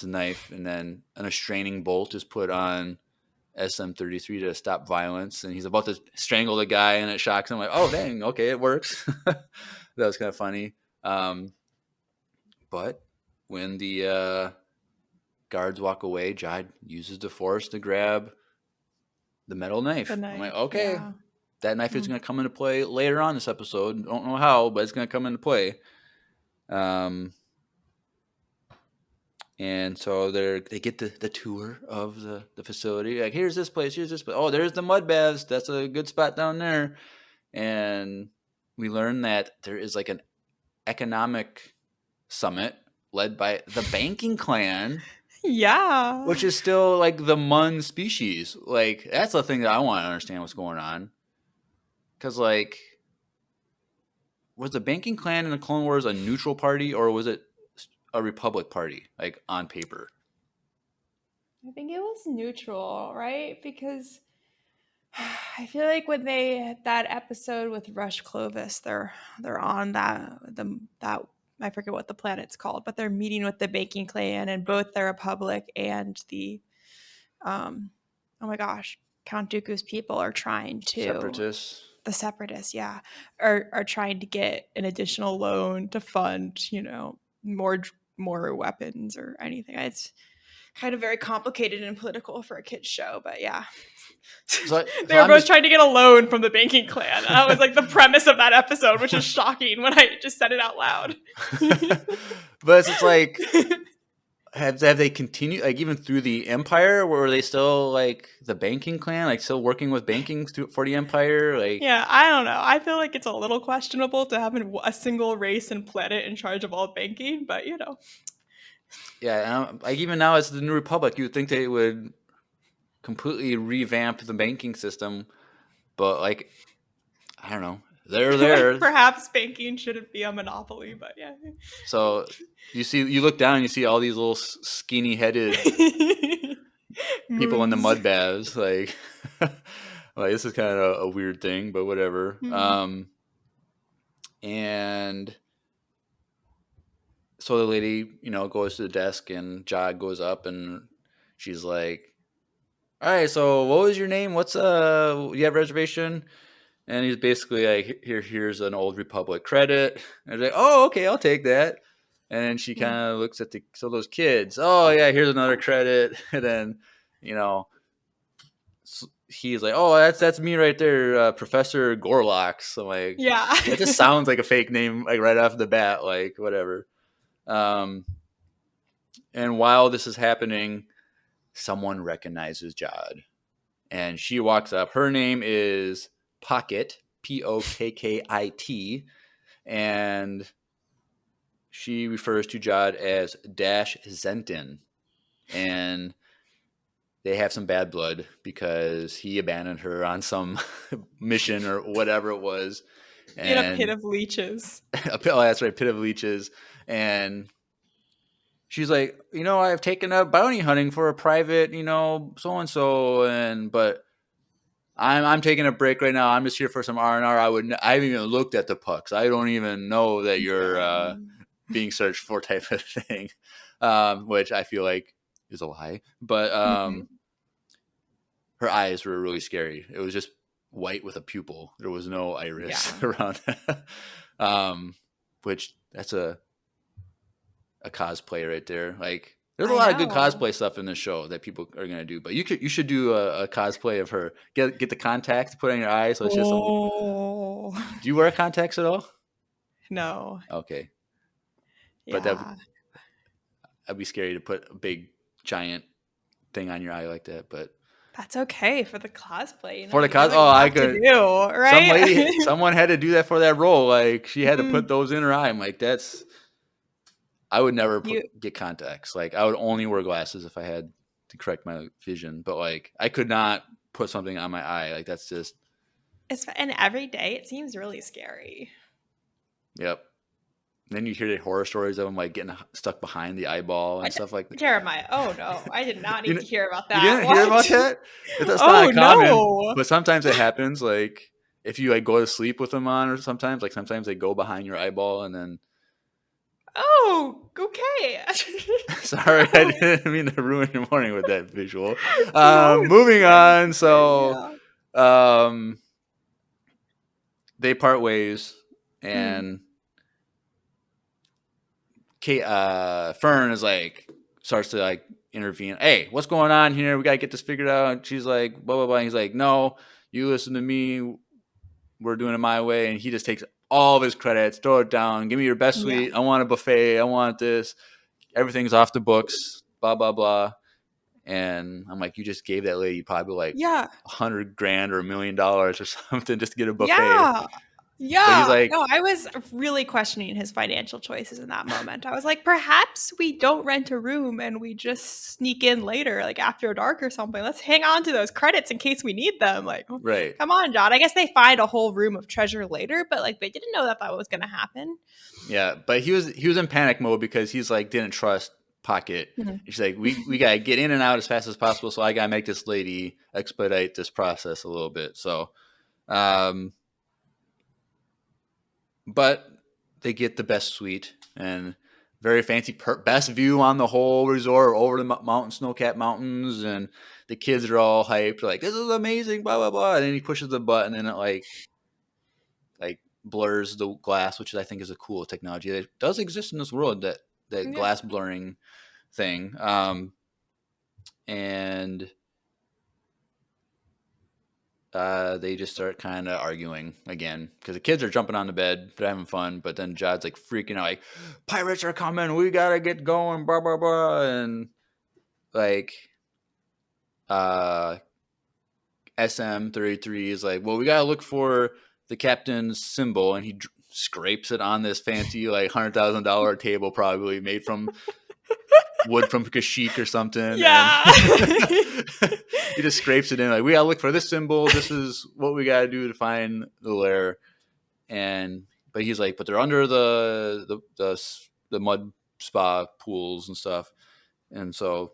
knife, and then an estraining bolt is put on SM-33 to stop violence, and he's about to strangle the guy, and it shocks him. Like, oh dang, okay, it works. That was kind of funny. But when the guards walk away, Jod uses the force to grab the metal knife. The knife. I'm like, okay, yeah. that knife is going to come into play later on this episode. Don't know how, but it's going to come into play. And so they get the tour of the facility. Like, here's this place, here's this place. Oh, there's the mud baths. That's a good spot down there. And we learn that there is like an economic summit led by the banking clan. Yeah. Which is still like the Mun species. Like, that's the thing that I want to understand what's going on. Because, like, was the banking clan in the Clone Wars a neutral party, or was it a Republic party, like, on paper? I think it was neutral, right? Because I feel like when that episode with Rush Clovis, they're on that I forget what the planet's called, but they're meeting with the banking clan, and both the Republic and the oh my gosh, Count Dooku's people are trying to Separatists. The separatists, yeah, are trying to get an additional loan to fund, more weapons or anything. It's kind of very complicated and political for a kids show, but yeah. They were both trying to get a loan from the banking clan. That was like the premise of that episode, which is shocking when I just said it out loud. But it's like, have they continued, like, even through the Empire? Were they still like the banking clan, like still working with banking for the Empire? Like, yeah, I don't know. I feel like it's a little questionable to have a single race and planet in charge of all banking, but yeah, like even now as the New Republic, you would think they would completely revamp the banking system, but like, I don't know, they're there. Like, perhaps banking shouldn't be a monopoly, but yeah. So you look down and you see all these little skinny headed people in the mud baths, like, like, this is kind of a weird thing, but whatever. And so the lady, goes to the desk, and Jod goes up, and she's like, all right, so what was your name? What's you have a reservation? And he's basically like, here's an old Republic credit. And he's like, oh, okay, I'll take that. And then she kind of looks at those kids. Oh yeah, here's another credit. And then, he's like, oh, that's me right there, Professor Gorlox. I'm like, yeah, it just sounds like a fake name, like right off the bat, like whatever. And while this is happening, someone recognizes Jod, and she walks up. Her name is Pocket, Pokkit, and she refers to Jod as Dash Zentin, and they have some bad blood because he abandoned her on some mission or whatever it was. In a pit of leeches. Oh, that's right, pit of leeches. And she's like, I've taken up bounty hunting for a private, so-and-so, but I'm taking a break right now. I'm just here for some R&R. I haven't even looked at the pucks. I don't even know that you're Yeah. being searched for type of thing, which I feel like is a lie. But Mhm. her eyes were really scary. It was just white with a pupil. There was no iris Yeah. around. Which that's a cosplay right there. Like, there's a I lot of good know. cosplay stuff in the show that people are gonna do. But you should do a cosplay of her. Get the contacts put on your eyes. So it's just a. Oh. Do you wear contacts at all? No. Okay, but Yeah. that'd be scary to put a big giant thing on your eye like that. But That's okay for the cosplay, for the you do cos, what oh, you I have to could. do, right? Someone had to do that for that role. Like, she had to put Mm. those in her eye. I'm like, that's. I would never You get contacts. Like, I would only wear glasses if I had to correct my vision. But like, I could not put something on my eye. Like, that's just. and every day it seems really scary. Yep. And then you hear the horror stories of them like getting stuck behind the eyeball and What stuff like that. Jeremiah, oh no, I did not You need know, to hear about you that. didn't hear about What? that? It's Oh not common, no. but sometimes it happens. Like, if you like go to sleep with them on, or sometimes they go behind your eyeball, and then. Oh, okay. Sorry, I No. didn't mean to ruin your morning with that visual. No, it's Moving okay. on. It's okay. So, Yeah. um, they part ways, Mm. and Kate, Fern is like starts to like intervene. Hey, what's going on here? We gotta get this figured out. And she's like, blah blah blah. And he's like, no, you listen to me. We're doing it my way. And he just takes all of his credits, throw it down. Give me your best Yeah. suite. I want a buffet. I want this. Everything's off the books. Blah blah blah. And I'm like, you just gave that lady probably like Yeah. $100,000 or $1,000,000 or something just to get a buffet. Yeah. But he's Yeah. like, No, I was really questioning his financial choices in that moment. I was like, perhaps we don't rent a room and we just sneak in later, like after dark or something. Let's hang on to those credits in case we need them. Like, oh, right. come on, John. I guess they find a whole room of treasure later, but like they didn't know that was going to happen. Yeah, but he was in panic mode because he's like didn't trust Pocket. Mhm. He's like, we gotta get in and out as fast as possible, so I gotta make this lady expedite this process a little bit. So, um, but they get the best suite and very fancy, best view on the whole resort over the mountain, snow-capped mountains, and the kids are all hyped, like, this is amazing, blah blah blah. And then he pushes the button, and it like blurs the glass, which I think is a cool technology that does exist in this world. That Yeah. glass blurring thing, and they just start kind of arguing again because the kids are jumping on the bed, they're having fun, but then Jod's like freaking out, like, pirates are coming, we gotta get going, blah blah blah, and like uh SM33 is like, well, we gotta look for the captain's symbol, and he scrapes it on this fancy like $100,000 table, probably made from wood from Kashyyyk or something, and Yeah. he just scrapes it in, like, we gotta look for this symbol. This is what we gotta do to find the lair. And but he's like, but they're under the mud spa pools and stuff, and so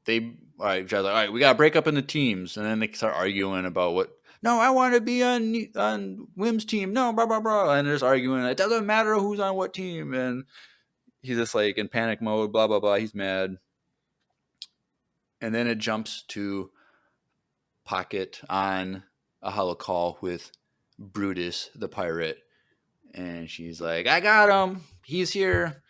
they all right. John's like, all right, we gotta break up into teams, and then they start arguing about what. No, I want to be on Wim's team. No, blah blah blah, and they're just arguing. It doesn't matter who's on what team, and he's just like in panic mode. Blah blah blah. He's mad, and then it jumps to Pocket on a hollow call with Brutus the pirate, and she's like, I got him, he's here.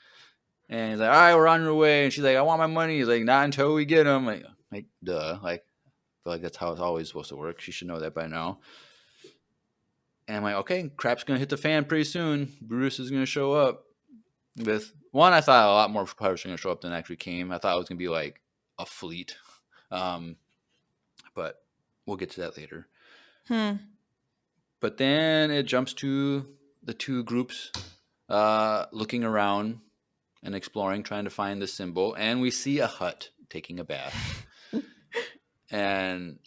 And he's like, all right, we're on your way. And she's like, I want my money. He's like, not until we get him. Like duh. Like, I feel like that's how it's always supposed to work. She should know that by now. And I'm like, okay, crap's gonna hit the fan pretty soon. Brutus is gonna show up with one. I thought a lot more pirates were gonna show up than actually came. I thought it was gonna be like a fleet, but we'll get to that later. Hmm. But then it jumps to the two groups looking around and exploring, trying to find the symbol. And we see a hut taking a bath. And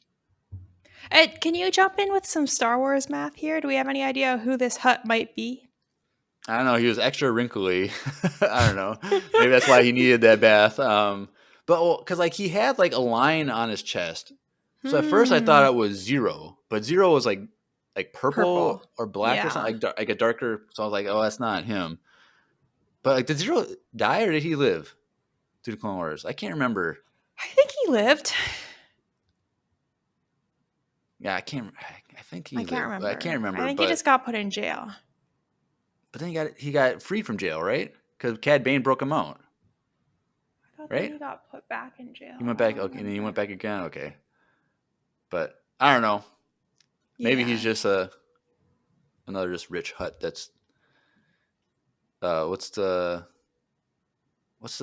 Can you jump in with some Star Wars math here? Do we have any idea who this hut might be? I don't know, he was extra wrinkly. I don't know. Maybe that's why he needed that bath. But because like he had like a line on his chest So at first I thought Hmm. it was Zero, but Zero was like Purple. purple or black or Yeah. something, like a darker. So I was like, oh, that's not him. But like, did Zero die or did he live through the Clone Wars? I can't remember. I think he lived. Yeah, I can't. I think I he can't lived. But I can't remember. I remember. think he just got put in jail. But then he got freed from jail, right? Because Cad Bane broke him out, I thought then right? he got put back in jail. He went I back. don't Okay, and then he went remember. back again. Okay, but I don't know. Maybe he's Yeah. just another just rich hut. That's what's the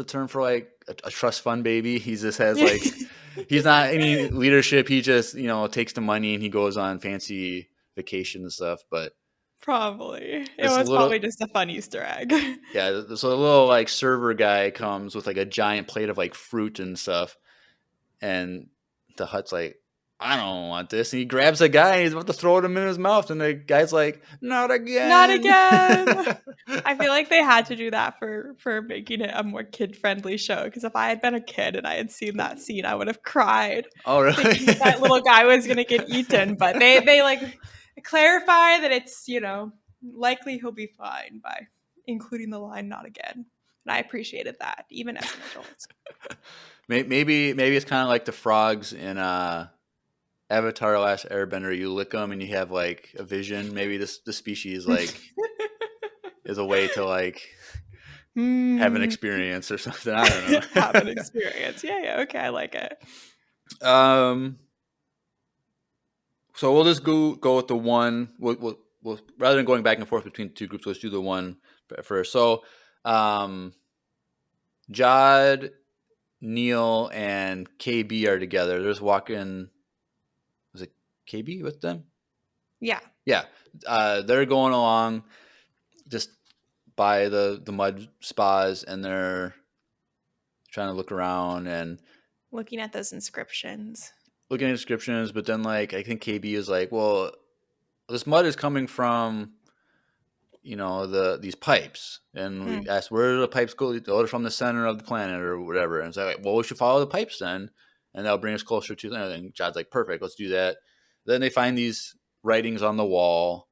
term for like a trust fund baby? He just has like he's not any leadership. He just takes the money and he goes on fancy vacations and stuff. But Probably. It this was little probably just a fun Easter egg. yeah, so a little like server guy comes with like a giant plate of like fruit and stuff, and the hut's like, I don't want this. And he grabs a guy and he's about to throw it in his mouth, and the guy's like, not Not again. again. I feel like they had to do that for making it a more kid-friendly show, because if I had been a kid and I had seen that scene, I would have cried Oh really? thinking that that little guy was going to get eaten, but they like clarify that it's, likely he'll be fine by including the line not again. And I appreciated that even as an adult. Maybe it's kind of like the frogs in Avatar: The Last Airbender. You lick them and you have like a vision. Maybe the species like is a way to like have an Hmm. experience or something. I don't Have an know. experience. Yeah, okay, I like it. um. So we'll just go with the one. We'll rather than going back and forth between two groups, let's do the one first. So, um, Jod, Neil, and KB are together. They're just walking. Was it KB with them? Yeah. Yeah, they're going along just by the mud spas, and they're trying to look around and Looking at those inscriptions. looking at descriptions. But then, like, I think KB is like, "Well, this mud is coming from these pipes," and Hmm. we asked, "Where do the pipes go? They're from the center of the planet or whatever." And it's like, "Well, we should follow the pipes then, and that'll bring us closer to them." And Jod's like, "Perfect, let's do that." Then they find these writings on the wall,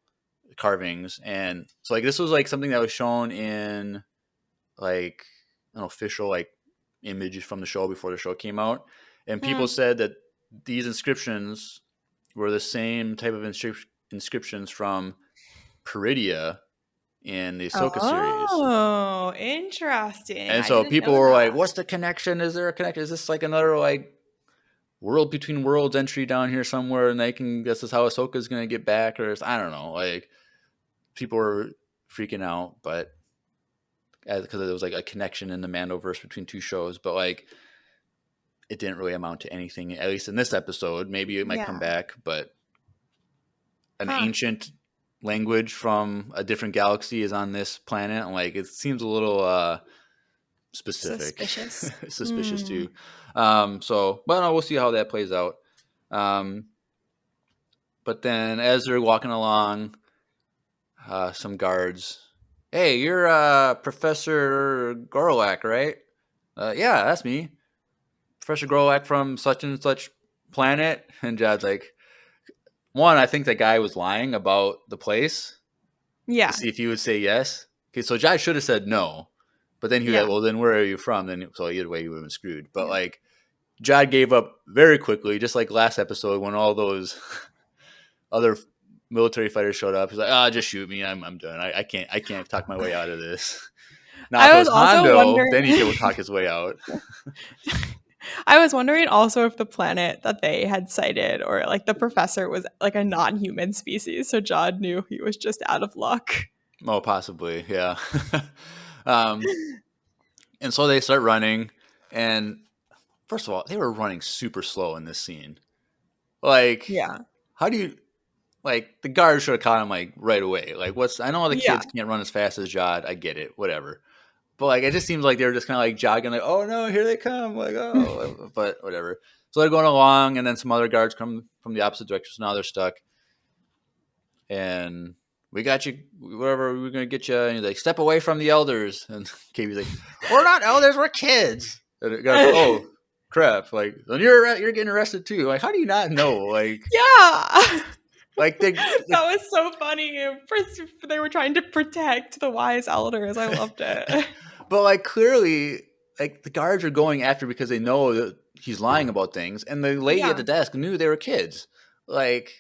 carvings, and so like this was like something that was shown in like an official like images from the show before the show came out, and Hmm. people said that these inscriptions were the same type of inscriptions from Peridia in the Ahsoka series. Oh, interesting. And I so didn't people know were like, that. "What's the connection? Is there a connection? Is this like another like world between worlds entry down here somewhere? And this is how Ahsoka's gonna get back, or I don't know." Like people were freaking out, but because there was like a connection in the Mandoverse between two shows, but like it didn't really amount to anything. At least in this episode, maybe it might come Yeah. back, but an Huh. ancient language from a different galaxy is on this planet, and like it seems a little specific, Suspicious. suspicious Hmm. too. But no, we'll see how that plays out. Um, but then as they're walking along, some guards, "Hey, you're Professor Gorlak, right?" "Yeah, that's me, Professor Gorlak from such and such planet." And Jad's like, one, I think that guy was lying about the place to Yeah. see if he would say yes. Okay, so Jad should have said no, but then he was Yeah. like, "Well, then where are you from?" Then so either way, he would have been screwed. But Yeah. like Jad gave up very quickly, just like last episode when all those other military fighters showed up. He's like, "Ah, just shoot me. I'm done. I can't talk my way out of this." Now, if it I was was also Hondo, wondering then he could talk his way out. I was wondering also if the planet that they had sighted or like the professor was like a non-human species, so Jod knew he was just out of luck. Oh, possibly, yeah. um, and so they start running, and first of all, they were running super slow in this scene. Like, Yeah. how do you like the guard should have caught him like right away? Like, I know the Yeah. kids can't run as fast as Jod. I get it, whatever. But like, it just seems like they were just kind of like jogging, like, "Oh no, here they come!" Like, oh, but whatever. So they're going along, and then some other guards come from the opposite direction. So now they're stuck, and we got you. Whatever, we're gonna get you. And he's like, "Step away from the elders." And KB's like, "We're not elders. We're kids." And the guy's like, "Oh, crap. Like, you're getting arrested too. Like, how do you not know? Yeah. Like they, That was so funny. First, they were trying to protect the wise elders. I loved it. but like clearly, like the guards are going after because they know that he's lying about things, and the lady at the Yeah. desk knew they were kids. Like,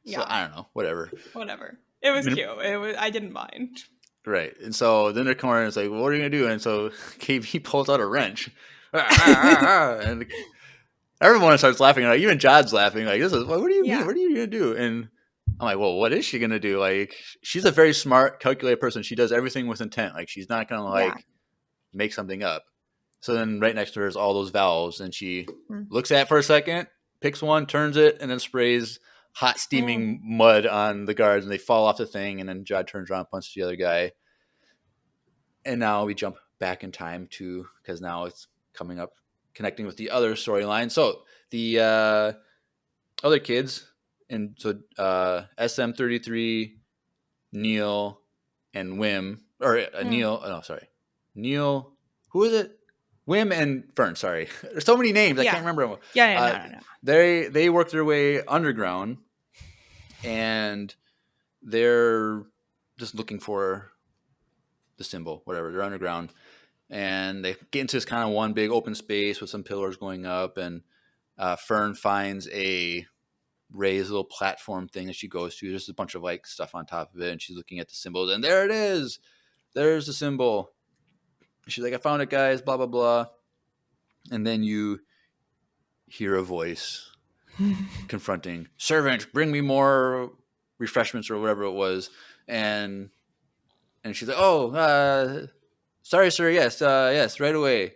so Yeah. I don't know, whatever. Whatever. It was cute. I didn't mind. Right. And so then they're coming and it's like, well, what are you going to do? And so KB pulls out a wrench. And everyone starts laughing. Like, even Jod's laughing. Like, this is, what do you mean? Yeah. What are you going to do? And I'm like, well, what is she going to do? Like, she's a very smart, calculated person. She does everything with intent. Like, she's not going to, Yeah. like, make something up. So then right next to her is all those valves. And she Mm. looks at it for a second, picks one, turns it, and then sprays hot, steaming mud on the guards. And they fall off the thing. And then Jod turns around and punches the other guy. And now we jump back in time to, because now it's coming up, connecting with the other storyline. So the other kids, and so SM33, Neil, and Wim, or Neil, oh, no, sorry. Neil, who is it? Wim and Fern, sorry. There's so many names, I Yeah. can't remember. Yeah. No. They work their way underground, and they're just looking for the symbol, whatever. They're underground. And they get into this kind of one big open space with some pillars going up, and Fern finds a raised little platform thing that she goes to. There's a bunch of like stuff on top of it, and she's looking at the symbols, and there it is. There's the symbol. She's like, I found it, guys, blah, blah, blah. And then you hear a voice confronting, servant, bring me more refreshments or whatever it was. And she's like, oh, sorry, sir. Yes, right away.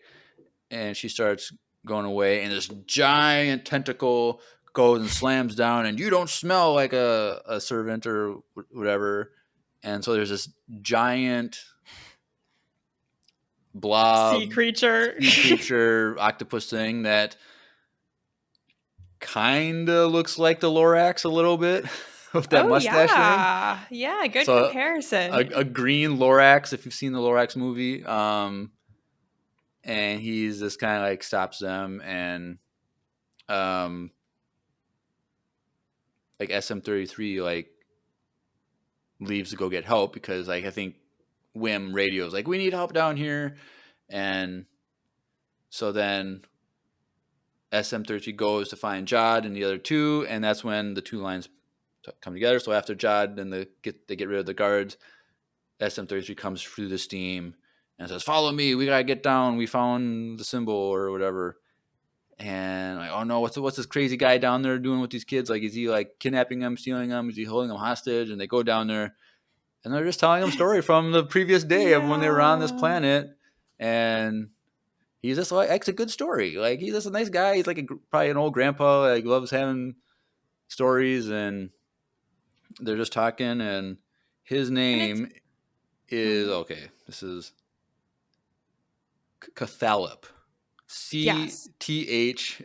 And she starts going away, and this giant tentacle goes and slams down, and you don't smell like a servant or whatever. And so there's this giant blob Sea creature. octopus thing that kind of looks like the Lorax a little bit with that Oh mustache thing. yeah. Yeah, good So comparison. a green Lorax, if you've seen the Lorax movie. And he's just kind of like stops them, and like SM33 like leaves to go get help because like I think Wim radios like, we need help down here. And so then SM33 goes to find Jod and the other two, and that's when the two lines come together. So after Jod and they get rid of the guards, SM33 comes through the steam and says, follow me, we gotta get down, we found the symbol or whatever. And like, oh no, what's this crazy guy down there doing with these kids? Like, is he like kidnapping them, stealing them? Is he holding them hostage? And they go down there, and they're just telling them a story from the previous day of when they were on this Yeah. planet. And he's just like, it's a good story. Like, he's just a nice guy. He's like probably an old grandpa. Like, loves having stories, and they're just talking. And his name is okay. This is Cathalop. Yes. Cthallops.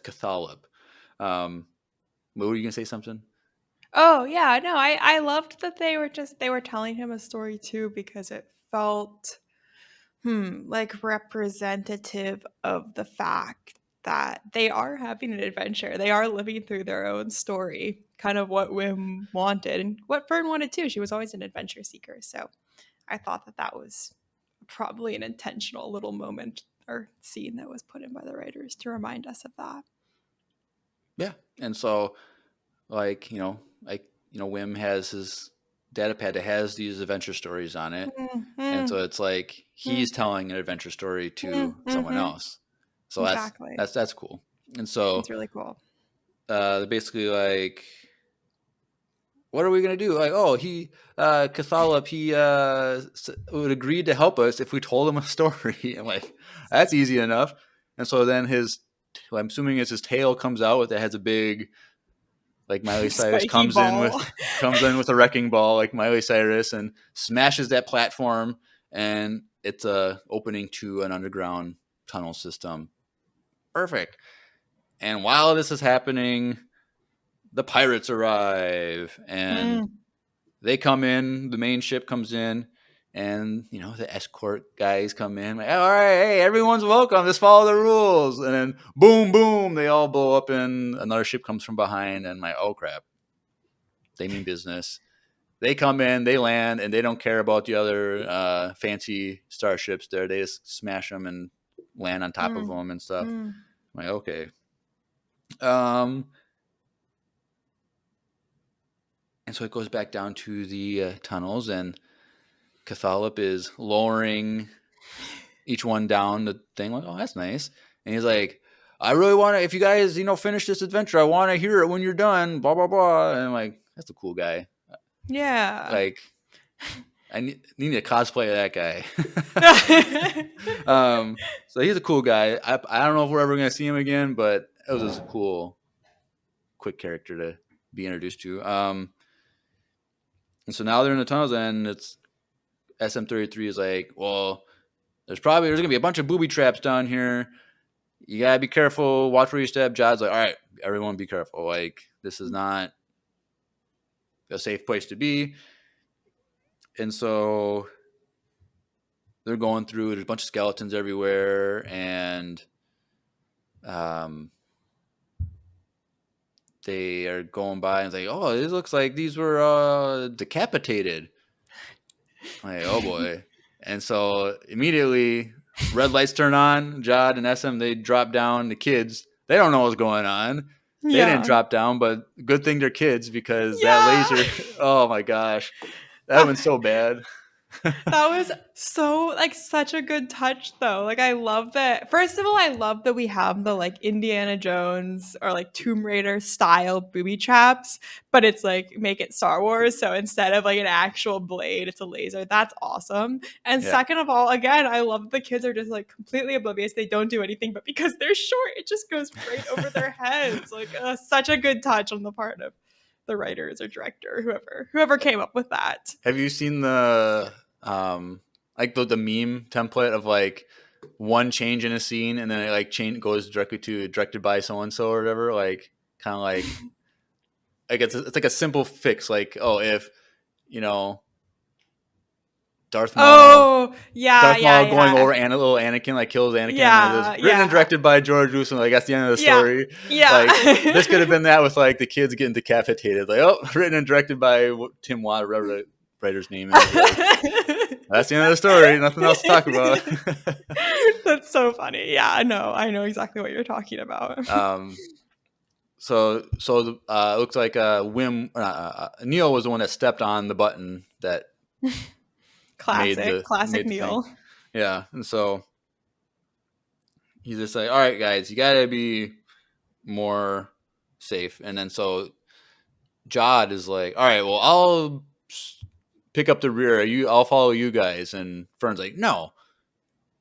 Cathalop. What were you gonna say? Something? Oh yeah, no, I loved that they were telling him a story too because it felt like representative of the fact that they are having an adventure. They are living through their own story, kind of what Wim wanted and what Fern wanted too. She was always an adventure seeker. So I thought that that was probably an intentional little moment or scene that was put in by the writers to remind us of that. Yeah. And so, Wim has his data pad that has these adventure stories on it, and so Mm-hmm. it's like he's telling an adventure story to someone Mm-hmm. else. So Exactly. that's cool. And so It's really cool. they're basically like, what are we gonna do? Like, oh, he Cathalop, he would agree to help us if we told him a story. I'm like, that's easy enough. And so then I'm assuming it's his tail comes out that has a big, like Miley Cyrus Spiky ball. comes in with a wrecking ball like Miley Cyrus and smashes that platform, and it's a opening to an underground tunnel system. Perfect. And while this is happening, the pirates arrive, and Mm. they come in, the main ship comes in, And the escort guys come in, like, all right, hey, everyone's welcome. Just follow the rules. And then boom, boom, they all blow up, and another ship comes from behind. And oh crap, they mean business. They come in, they land, and they don't care about the other fancy starships there. They just smash them and land on top of them and stuff. I'm like, okay. And so it goes back down to the tunnels, and Cathalip is lowering each one down the thing. Like, oh, that's nice. And he's like, I really want to, if you guys, finish this adventure, I want to hear it when you're done, blah, blah, blah. And I'm like, that's a cool guy. Yeah. Like, I need to cosplay that guy. So he's a cool guy. I don't know if we're ever going to see him again, but it was just a cool, quick character to be introduced to. And so now they're in the tunnels, and it's SM-33 is like, well, there's going to be a bunch of booby traps down here. You got to be careful. Watch where you step. Jod's like, all right, everyone be careful. Like, this is not a safe place to be. And so they're going through. There's a bunch of skeletons everywhere. And they are going by and say, oh, this looks like these were decapitated. Like, oh, boy. And so immediately red lights turn on. Jod and SM, they drop down. The kids, they don't know what's going on. They didn't drop down, but good thing they're kids, because that laser, oh my gosh, that would have been so bad. That was such a good touch, though. Like, I love that. First of all, I love that we have the Indiana Jones or Tomb Raider style booby traps, but it's make it Star Wars. So instead of an actual blade, it's a laser. That's awesome. And second of all, again, I love the kids are just completely oblivious. They don't do anything, but because they're short, it just goes right over their heads. Such a good touch on the part of the writers or director, whoever came up with that. Have you seen the the meme template of one change in a scene, and then it goes directly to directed by so and so or whatever? Kind of it's a simple fix. If Darth Maul. Darth Maul going over little Anakin, kills Anakin. And written and directed by George Lucas. That's the end of the story. Yeah. This could have been that with the kids getting decapitated. Written and directed by Tim Watt, whatever the writer's name is. That's the end of the story. Nothing else to talk about. That's so funny. Yeah, I know exactly what you're talking about. So it looks like Neil was the one that stepped on the button that. Classic Neil. Thing. Yeah, and so he's just like, all right, guys, you gotta be more safe. And then so Jod is like, all right, well, I'll pick up the rear. I'll follow you guys. And Fern's like, no,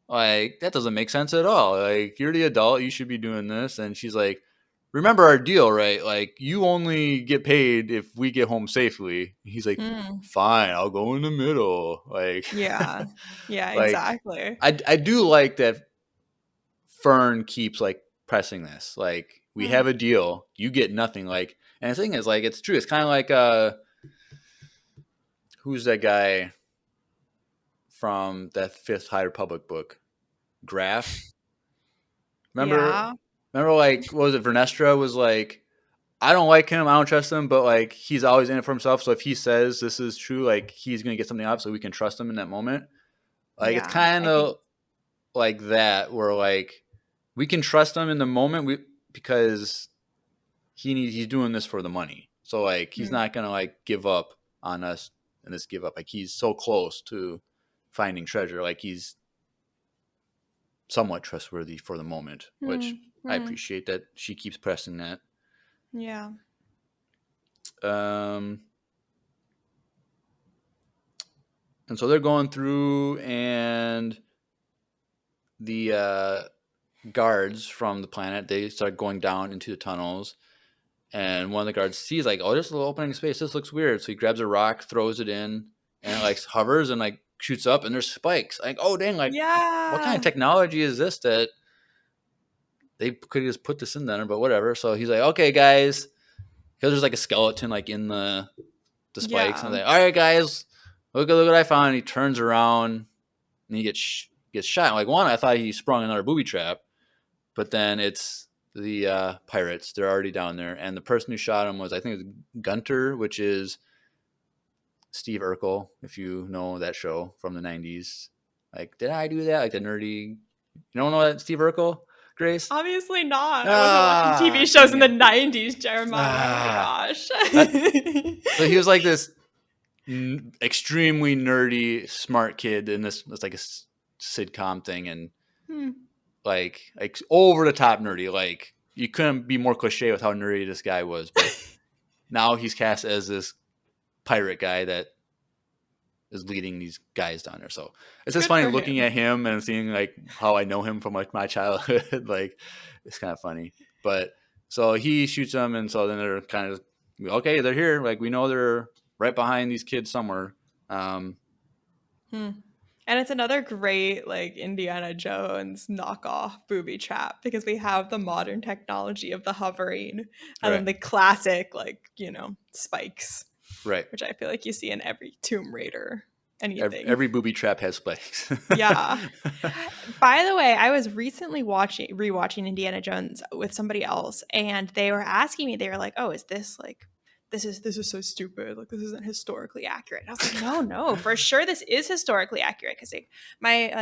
that doesn't make sense at all. You're the adult, you should be doing this. And she's like, remember our deal, right? You only get paid if we get home safely. He's like, fine, I'll go in the middle. Yeah, exactly. I do like that Fern keeps pressing this. We have a deal, you get nothing. And the thing is, it's true. It's kind of like who's that guy from that Fifth High Republic book? Graf. Remember? Yeah. Remember, what was it? Vernestra was I don't like him. I don't trust him, but he's always in it for himself. So if he says this is true, he's going to get something out, so we can trust him in that moment. It's kind of like that, where we can trust him in the moment because he's doing this for the money. So he's not going to give up on us and just give up. He's so close to finding treasure. He's somewhat trustworthy for the moment, which I appreciate that she keeps pressing that. Yeah. And so they're going through, and the guards from the planet, they start going down into the tunnels, and one of the guards sees oh, there's a little opening space. This looks weird. So he grabs a rock, throws it in, and it hovers and shoots up, and there's spikes. Oh dang, what kind of technology is this that they could just put this in there? But whatever. So he's like, okay, guys, because there's a skeleton in the spikes. And they're like, all right, guys, look what I found. And he turns around and he gets shot. Like, one, I thought he sprung another booby trap, but then it's the pirates. They're already down there, and the person who shot him was, I think, it was Gunter, which is Steve Urkel, if you know that show from the '90s. Like, did I do that? Like the nerdy. You don't know that Steve Urkel, Grace? Obviously not. I wasn't watching TV Ah, shows dang in the it. 90s, Jeremiah. Oh my Ah, gosh. that. So he was like this extremely nerdy, smart kid in this like a sitcom thing, and Hmm. like over the top nerdy. Like, you couldn't be more cliche with how nerdy this guy was. But now he's cast as this pirate guy that is leading these guys down there. So it's just Good funny for looking him. at him and seeing like how I know him from like my childhood. Like, it's kind of funny. But so he shoots them, and so then they're kind of, okay, they're here. Like, we know they're right behind these kids somewhere. Um, Hmm. And it's another great like Indiana Jones knockoff booby trap because we have the modern technology of the hovering and then right, the classic like, spikes, right. which I feel like you see in every Tomb Raider anything. Every booby trap has spikes. Yeah. By the way, I was recently rewatching Indiana Jones with somebody else, and they were asking me, they were like, "Oh, is this like this is so stupid. Like this isn't historically accurate." And I was like, "No, no, for sure this is historically accurate because like, my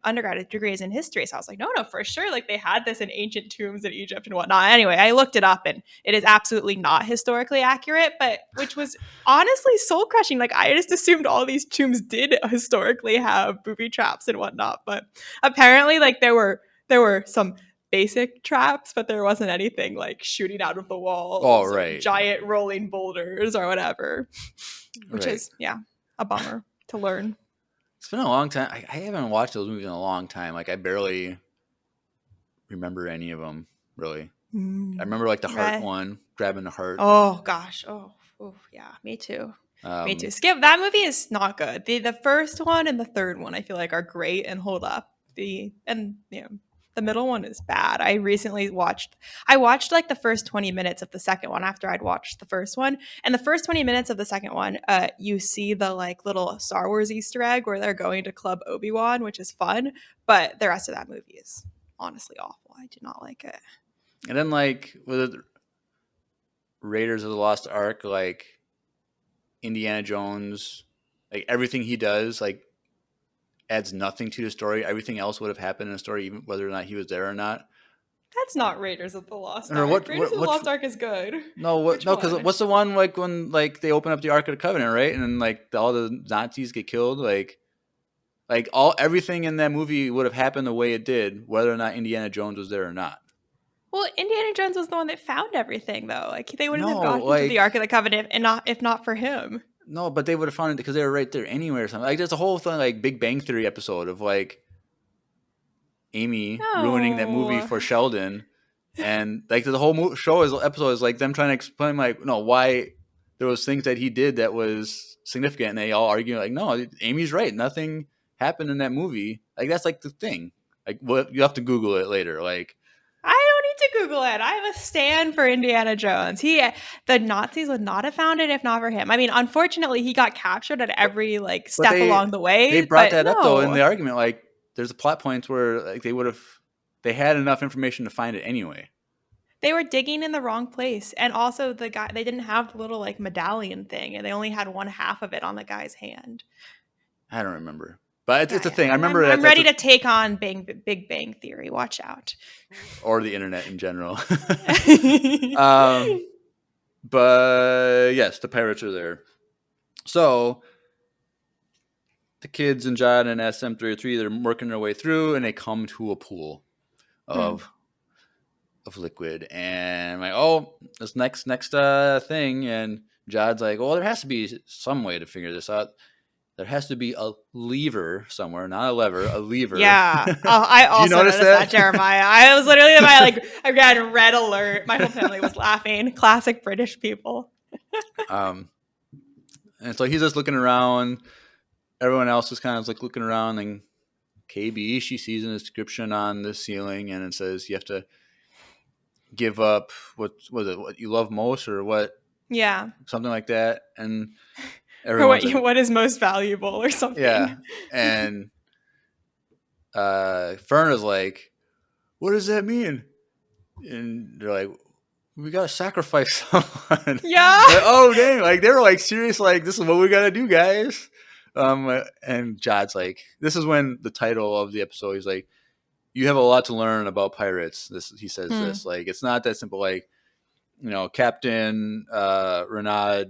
undergraduate degree is in history." So I was like, "No, no, for sure. Like they had this in ancient tombs in Egypt and whatnot." Anyway, I looked it up, and it is absolutely not historically accurate, but which was honestly soul crushing. Like I just assumed all these tombs did historically have booby traps and whatnot, but apparently like there were some basic traps, but there wasn't anything like shooting out of the Oh, walls or right, giant rolling boulders or whatever, which right. is a bummer to learn. It's been a long time. I haven't watched those movies in a long time. Like, I barely remember any of them, really. I remember like the heart Right. one, grabbing the heart. Oh gosh. Oh yeah, me too. Me too. Um, Skip that movie is not good. The first one and the third one I feel like are great and hold up. The middle one is bad. I watched like the first 20 minutes of the second one after I'd watched the first one. And the first 20 minutes of the second one, you see the like little Star Wars Easter egg where they're going to Club Obi-Wan, which is fun, but the rest of that movie is honestly awful. I did not like it. and then like with Raiders of the Lost Ark, like Indiana Jones, like everything he does, like adds nothing to the story. Everything else would have happened in the story, even whether or not he was there or not. That's not Raiders of the Lost Or Ark. what? Raiders What? of the What's Lost Ark is good. no? What? Which No, because one? what's the one like when like they open up the Ark of the Covenant, right? And then like all the Nazis get killed, like all everything in that movie would have happened the way it did, whether or not Indiana Jones was there or not. Well, Indiana Jones was the one that found everything, though. Like they wouldn't have No, gotten to the like Ark of the Covenant and not if not for him. no, but they would have found it because they were right there anyway or something. Like, there's a whole thing like Big Bang Theory episode of like Amy ruining that movie No, for Sheldon, and like the whole show is episode is like them trying to explain like no why there was things that he did that was significant, and they all argue like no, Amy's right, nothing happened in that movie. Like, that's like the thing. Like, what, you have to Google it later. Like, I don't need to Google it. I have a stand for Indiana Jones. The Nazis would not have found it if not for him. I mean, unfortunately, he got captured at but every like but step along the they way. brought But that up though in no, the argument. Like, there's a plot points where like they had enough information to find it anyway. they were digging in the wrong place, and also the guy they didn't have the little like medallion thing, and they only had one half of it on the guy's hand. I don't remember, but it's Yeah, a yeah. thing. I remember I'm that's ready to take on Big Bang Theory. Watch out. or the internet in general. um, but yes, the pirates are there. So the kids and John and SM-303, they're working their way through, and they come to a pool Hmm. of liquid, and I'm like, oh, this next thing, and Jod's like, well, there has to be some way to figure this out. There has to be a lever somewhere, not a lever, a lever. Yeah. Oh, I Did you also notice noticed that, that? Jeremiah. I was literally in my like I got red alert. My whole family was laughing. Classic British people. um, and so he's just looking around. Everyone else is kind of like looking around, and KB, she sees an inscription on the ceiling, and it says you have to give up what was it, what you love most, or what, Yeah. something like that. And Or Everyone's like, what is most valuable or yeah. something. And Fern is like, what does that mean? And they're like, we gotta sacrifice someone. Yeah. Like, oh dang, like they were like serious, like this is what we gotta do, guys. And Jod's like, this is when the title of the episode is like, you have a lot to learn about pirates. This he says Hmm. this, like it's not that simple. Like, Captain Renaud,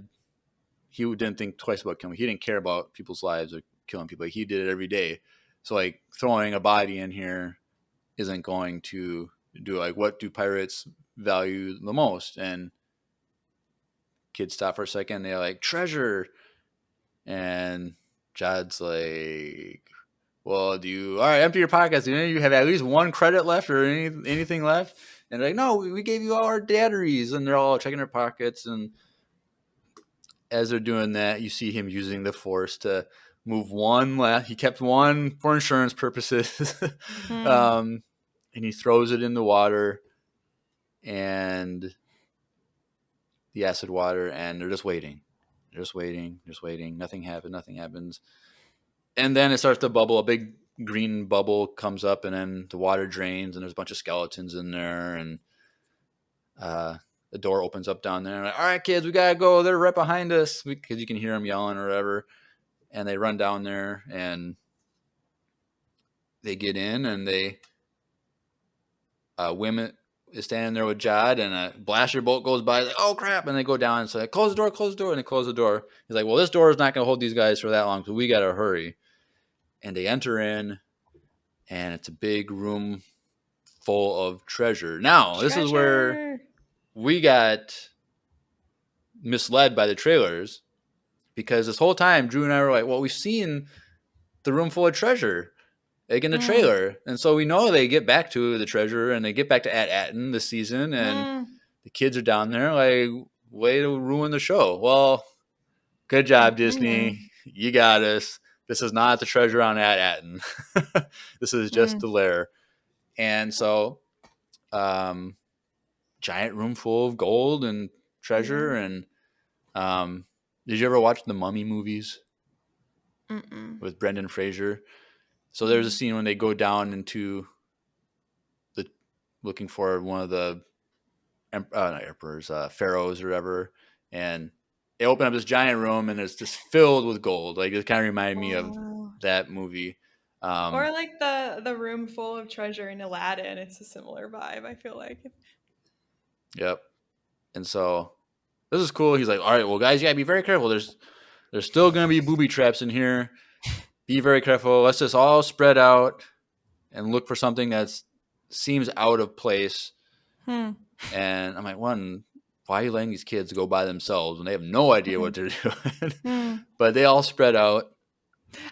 he didn't think twice about killing. He didn't care about people's lives or killing people. Like, he did it every day. So like throwing a body in here isn't going to do. Like, what do pirates value the most? And kids stop for a second. They're like, treasure. And Jod's like, well, all right, empty your pockets. Do any of you have at least one credit left or anything left? And they're like, no, we gave you all our batteries. And they're all checking their pockets. And as they're doing that, you see him using the force to move one left. He kept one for insurance purposes. Hmm. um, and he throws it in the water and the acid water, and they're just waiting. They're just waiting, just waiting. Nothing happens. Nothing happens. And then it starts to bubble. A big green bubble comes up, and then the water drains, and there's a bunch of skeletons in there, and uh, the door opens up down there. Like, all right, kids, we gotta go. They're right behind us because you can hear them yelling or whatever. And they run down there, and they get in, and women is standing there with Jod, and a blaster bolt goes by. Like, oh crap! And they go down and say, close the door, and they close the door. He's like, well, this door is not going to hold these guys for that long, so we got to hurry. And they enter in, and it's a big room full of treasure. Now, this is where Treasure. we got misled by the trailers, because this whole time Drew and I were like, well, we've seen the room full of treasure, like in the Hmm. trailer. And so we know they get back to the treasure, and they get back to Atten this season, and Hmm. the kids are down there. Like, way to ruin the show. Well, good job, Hmm. Disney. You got us. This is not the treasure on Atten. This is just Hmm. the lair. And so, um, giant room full of gold and treasure. Yeah. And did you ever watch the Mummy movies Mm-mm. with Brendan Fraser? So there's a Mm. scene when they go down into the looking for one of the not emperors, pharaohs or whatever, and they open up this giant room, and it's just filled with gold. Like, it kind of reminded me of Wow. that movie. Or Um, like the room full of treasure in Aladdin. It's a similar vibe, I feel like. yep. And so this is cool. He's like, all right, well, guys, you gotta be very careful. There's still gonna be booby traps in here. Be very careful. Let's just all spread out and look for something that seems out of place. Hmm. And I'm like, one, why are you letting these kids go by themselves when they have no idea Hmm. what they're doing? Hmm. But they all spread out,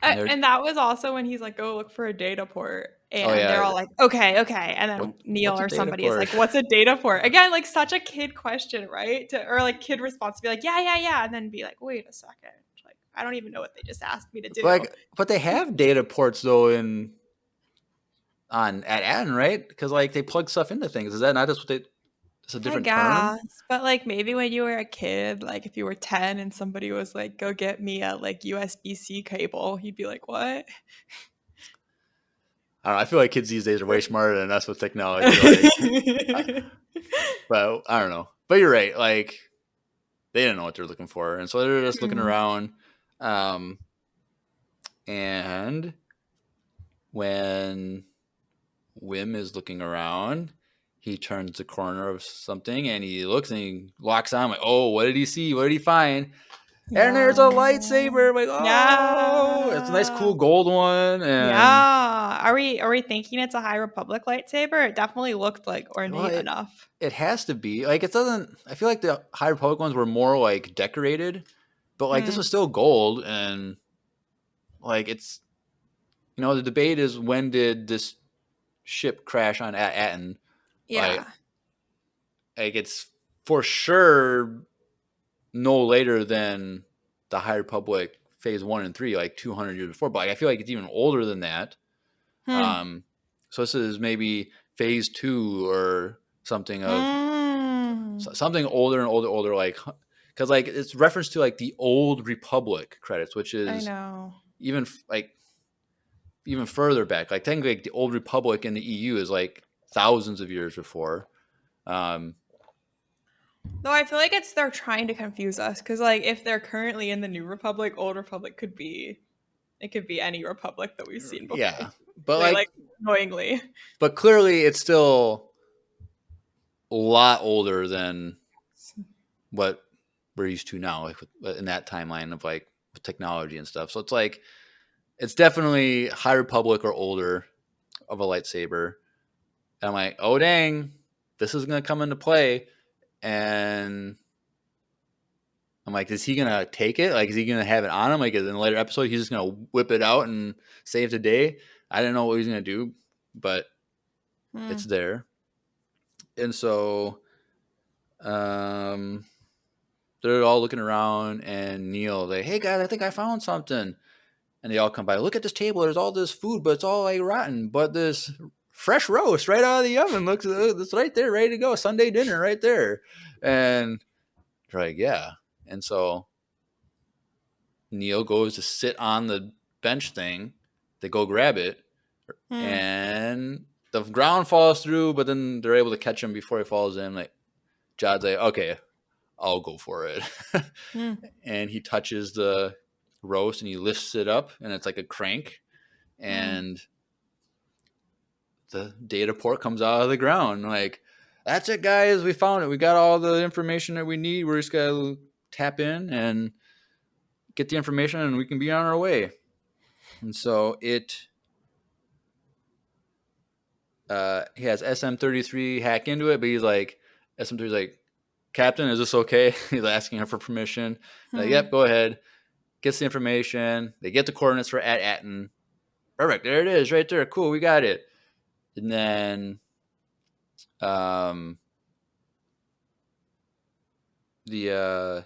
and they're, And that was also when he's like, go look for a data port. oh And they're yeah, all like, okay, okay. And then Neil what's a or data somebody is port? like, what's a data port? Again, like such a kid question, right? Or like kid response to be like, yeah, yeah, yeah. And then be like, wait a second. Like, I don't even know what they just asked me to do. Like, but they have data ports though in on at Aden, right? Because like they plug stuff into things. Is that not just what they? It's a I different term. guess. But like maybe when you were a kid, like if you were 10 and somebody was like, go get me a like USB-C cable, you'd be like, what? I don't know. I feel like kids these days are way smarter than us with technology. Like, but I don't know. But you're right. Like, they didn't know what they're looking for, and so they're just looking Hmm. around. Um, and when Wim is looking around, he turns the corner of something, and he looks and he locks on. Like, oh, what did he see? What did he find? And Yeah. there's a lightsaber. I'm like, oh, it's a nice, Yeah. cool gold one. And Yeah. Are we thinking it's a High Republic lightsaber? It definitely looked like well, ornate enough. it has to be. Like, it doesn't. I feel like the High Republic ones were more like decorated, but like this Hmm. was still gold, and like it's the debate is, when did this ship crash on Atten? Like, Yeah. it's for sure no later than the High Republic Phase 1 and 3, like 200 years before. But like, I feel like it's even older than that. Hmm. Um, so this is maybe Phase 2 or something of Hmm. something older and older, like, because like it's reference to like the old Republic credits, which I is know. even like even further back. Like technically, like, the old Republic in the EU is like thousands of years before. Um, Though I feel like they're trying to confuse us because like if they're currently in the New Republic, Old Republic could be any republic that we've seen before. yeah, but They like, like annoyingly. but clearly, it's still a lot older than what we're used to now, like in that timeline of like technology and stuff. So it's like it's definitely High Republic or older of a lightsaber. And I'm like, oh dang, this is gonna come into play. And I'm like, is he gonna take it? Like, is he gonna have it on him? Like, in a later episode, he's just gonna whip it out and save the day. I didn't know what he was gonna do, but Hmm. it's there. And so, um, they're all looking around, and Neil like, hey guys, I think I found something. And they all come by. Look at this table. There's all this food, but it's all like rotten. But this fresh roast right out of the oven looks it's right there, ready to go. Sunday dinner right there. And they're like, yeah. And so Neil goes to sit on the bench thing. They go grab it, Hmm. and the ground falls through. But then they're able to catch him before he falls in. Like Jod's like, okay, I'll go for it. Hmm. And he touches the roast and he lifts it up, and it's like a crank. Hmm. And the data port comes out of the ground. Like, that's it, guys. We found it. We got all the information that we need. We're just gotta tap in and get the information, and we can be on our way. And so he has SM-33 hack into it, but he's like, SM-33 is like, Captain, is this okay? He's asking her for permission. Like, Hmm. yep, go ahead. Gets the information. They get the coordinates for at Atten. Perfect. There it is, right there. Cool, we got it. And then, um, the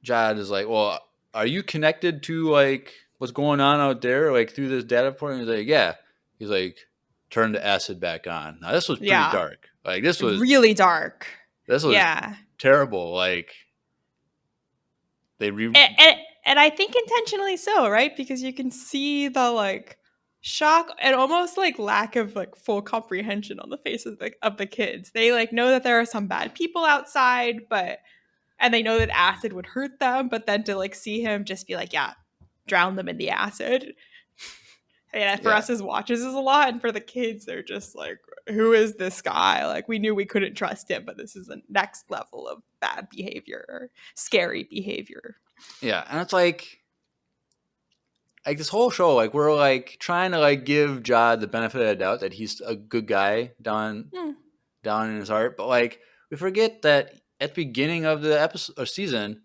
Jad is like, well, are you connected to like what's going on out there, like through this data port? And he's like, yeah. He's like, turn the acid back on. Now this was pretty Yeah. dark. Like this was Really dark. Yeah. terrible. Like they re And I think intentionally so, right? Because you can see the like shock and almost like lack of like full comprehension on the faces of the kids. They like know that there are some bad people outside, but and they know that acid would hurt them, but then to like see him just be like, yeah, drown them in the acid. And for yeah. us as watchers is a lot, and for the kids, they're just like, who is this guy? Like we knew we couldn't trust him, but this is the next level of bad behavior, or scary behavior. Yeah. And it's like this whole show, like we're like trying to like give Jod the benefit of the doubt that he's a good guy down Hmm. in his heart, but like we forget that at the beginning of the episode or season,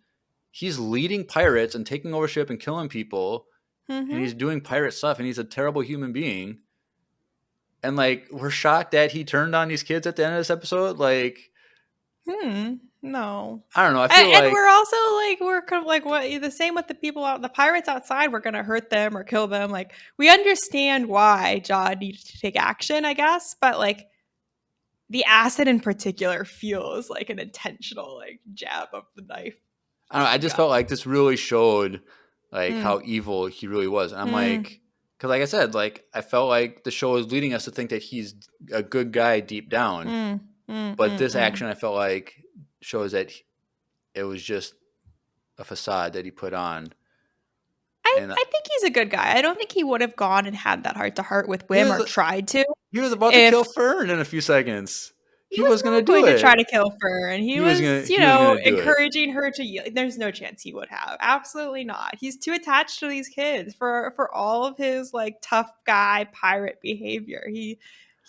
he's leading pirates and taking over ship and killing people, and Mm-hmm. he's doing pirate stuff, and he's a terrible human being. And like we're shocked that he turned on these kids at the end of this episode. Like No. I don't know. I feel And like we're also like we're kind of like what the same with the people out the pirates outside. We're gonna hurt them or kill them. Like we understand why Jod needed to take action, I guess, but like the acid in particular feels like an intentional like jab of the knife I don't know. I to just God. felt like this really showed like Mm, how evil he really was. And I'm mm, like, because like I said, like I felt like the show is leading us to think that he's a good guy deep down. mm, But this mm. action, I felt like shows that it was just a facade that he put on. And I think he's a good guy. I don't think he would have gone and had that heart to heart with he Wim was or tried to he was about to kill if Fern in a few seconds. he He was was gonna not do going to try it. to kill Fern, and He was gonna do it. encouraging her to yield. There's no chance he would have. Absolutely not. He's too attached to these kids for all of his like tough guy pirate behavior.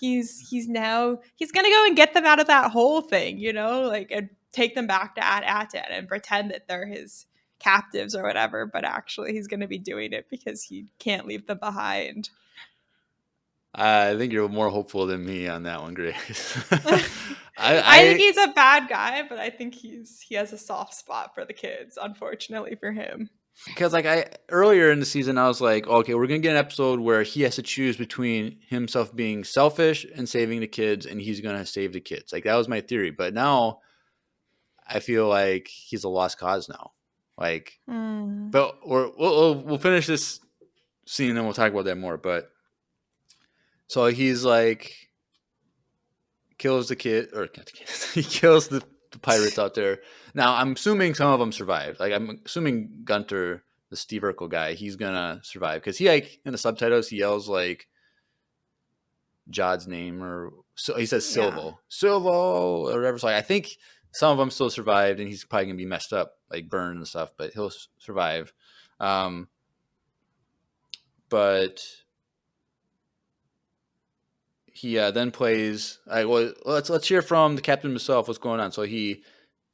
He's now he's gonna go and get them out of that whole thing, like and take them back to Aten and pretend that they're his captives or whatever. But actually, he's gonna be doing it because he can't leave them behind. I think you're more hopeful than me on that one, Grace. I think I he's a bad guy, but I think he has a soft spot for the kids, unfortunately for him. because like I earlier in the season I was like, okay, we're gonna get an episode where he has to choose between himself being selfish and saving the kids, and he's gonna save the kids. Like that was my theory, but now I feel like he's a lost cause now. Like, Mm. but we'll finish this scene and we'll talk about that more. But so he's like kills the kid or not the kid, he kills the pirates out there. Now I'm assuming some of them survived. Like I'm assuming Gunter, the Steve Urkel guy, he's gonna survive because he like in the subtitles he yells like Jod's name or so he says Yeah. Silvo or whatever. So like, I think some of them still survived and he's probably gonna be messed up like burned and stuff, but he'll survive. Um, but he then plays. Well, let's hear from the captain himself. What's going on? So he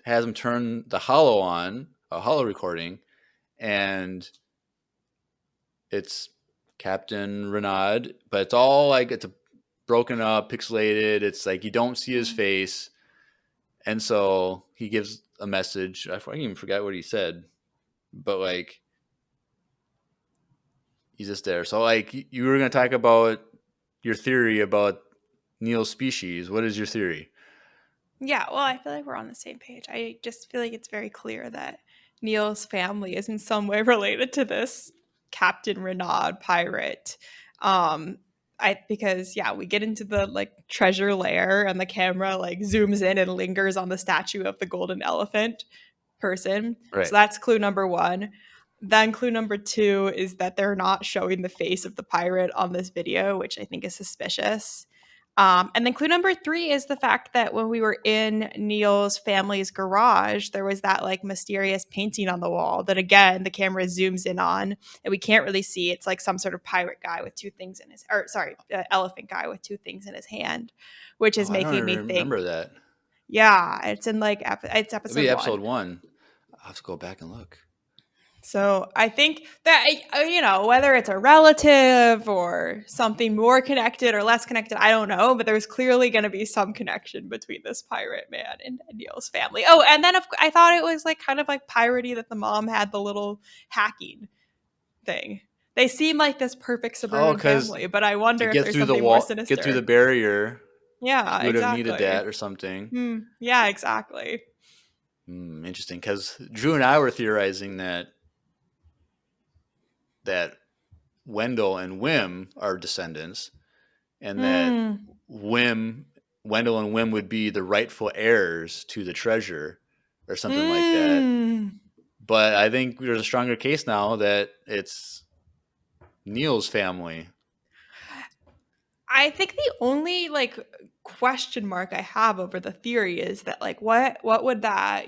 has him turn the hollow on, a hollow recording, and it's Captain Renaud, but it's all like it's a broken up, pixelated. It's like you don't see his Mm. face, and so he gives a message. I even forgot what he said, but like he's just there. So like you were gonna talk about your theory about Neil's species. What is your theory? Yeah, well, I feel like we're on the same page. I just feel like it's very clear that Neil's family is in some way related to this Captain Renaud pirate. Um, because yeah, we get into the like treasure lair and the camera like zooms in and lingers on the statue of the golden elephant person. Right. So that's clue number one. Then clue number two is that they're not showing the face of the pirate on this video, which I think is suspicious. And then clue number three is the fact that when we were in Neil's family's garage, there was that like mysterious painting on the wall that again the camera zooms in on, and we can't really see. It's like some sort of pirate guy with two things in his, or sorry, elephant guy with two things in his hand, which is Oh, I don't making me even remember think, that. yeah, it's in like it's It'll episode be one. episode one. I'll have to go back and look. So I think that, whether it's a relative or something more connected or less connected, I don't know, but there's clearly going to be some connection between this pirate man and Neil's family. Oh, and then I thought it was like kind of like piratey that the mom had the little hacking thing. They seem like this perfect Oh, suburban because family, but I to wonder if get there's through the something more wall, get through the sinister. barrier, Yeah, he would have needed exactly. that or something. Yeah, exactly. Interesting. Because Drew and I were theorizing that Wendell and Wim are descendants, and that Mm. Wim, Wendell and Wim would be the rightful heirs to the treasure, or something like that. Mm. But I think there's a stronger case now that it's Neil's family. I think the only like question mark I have over the theory is that like what would that,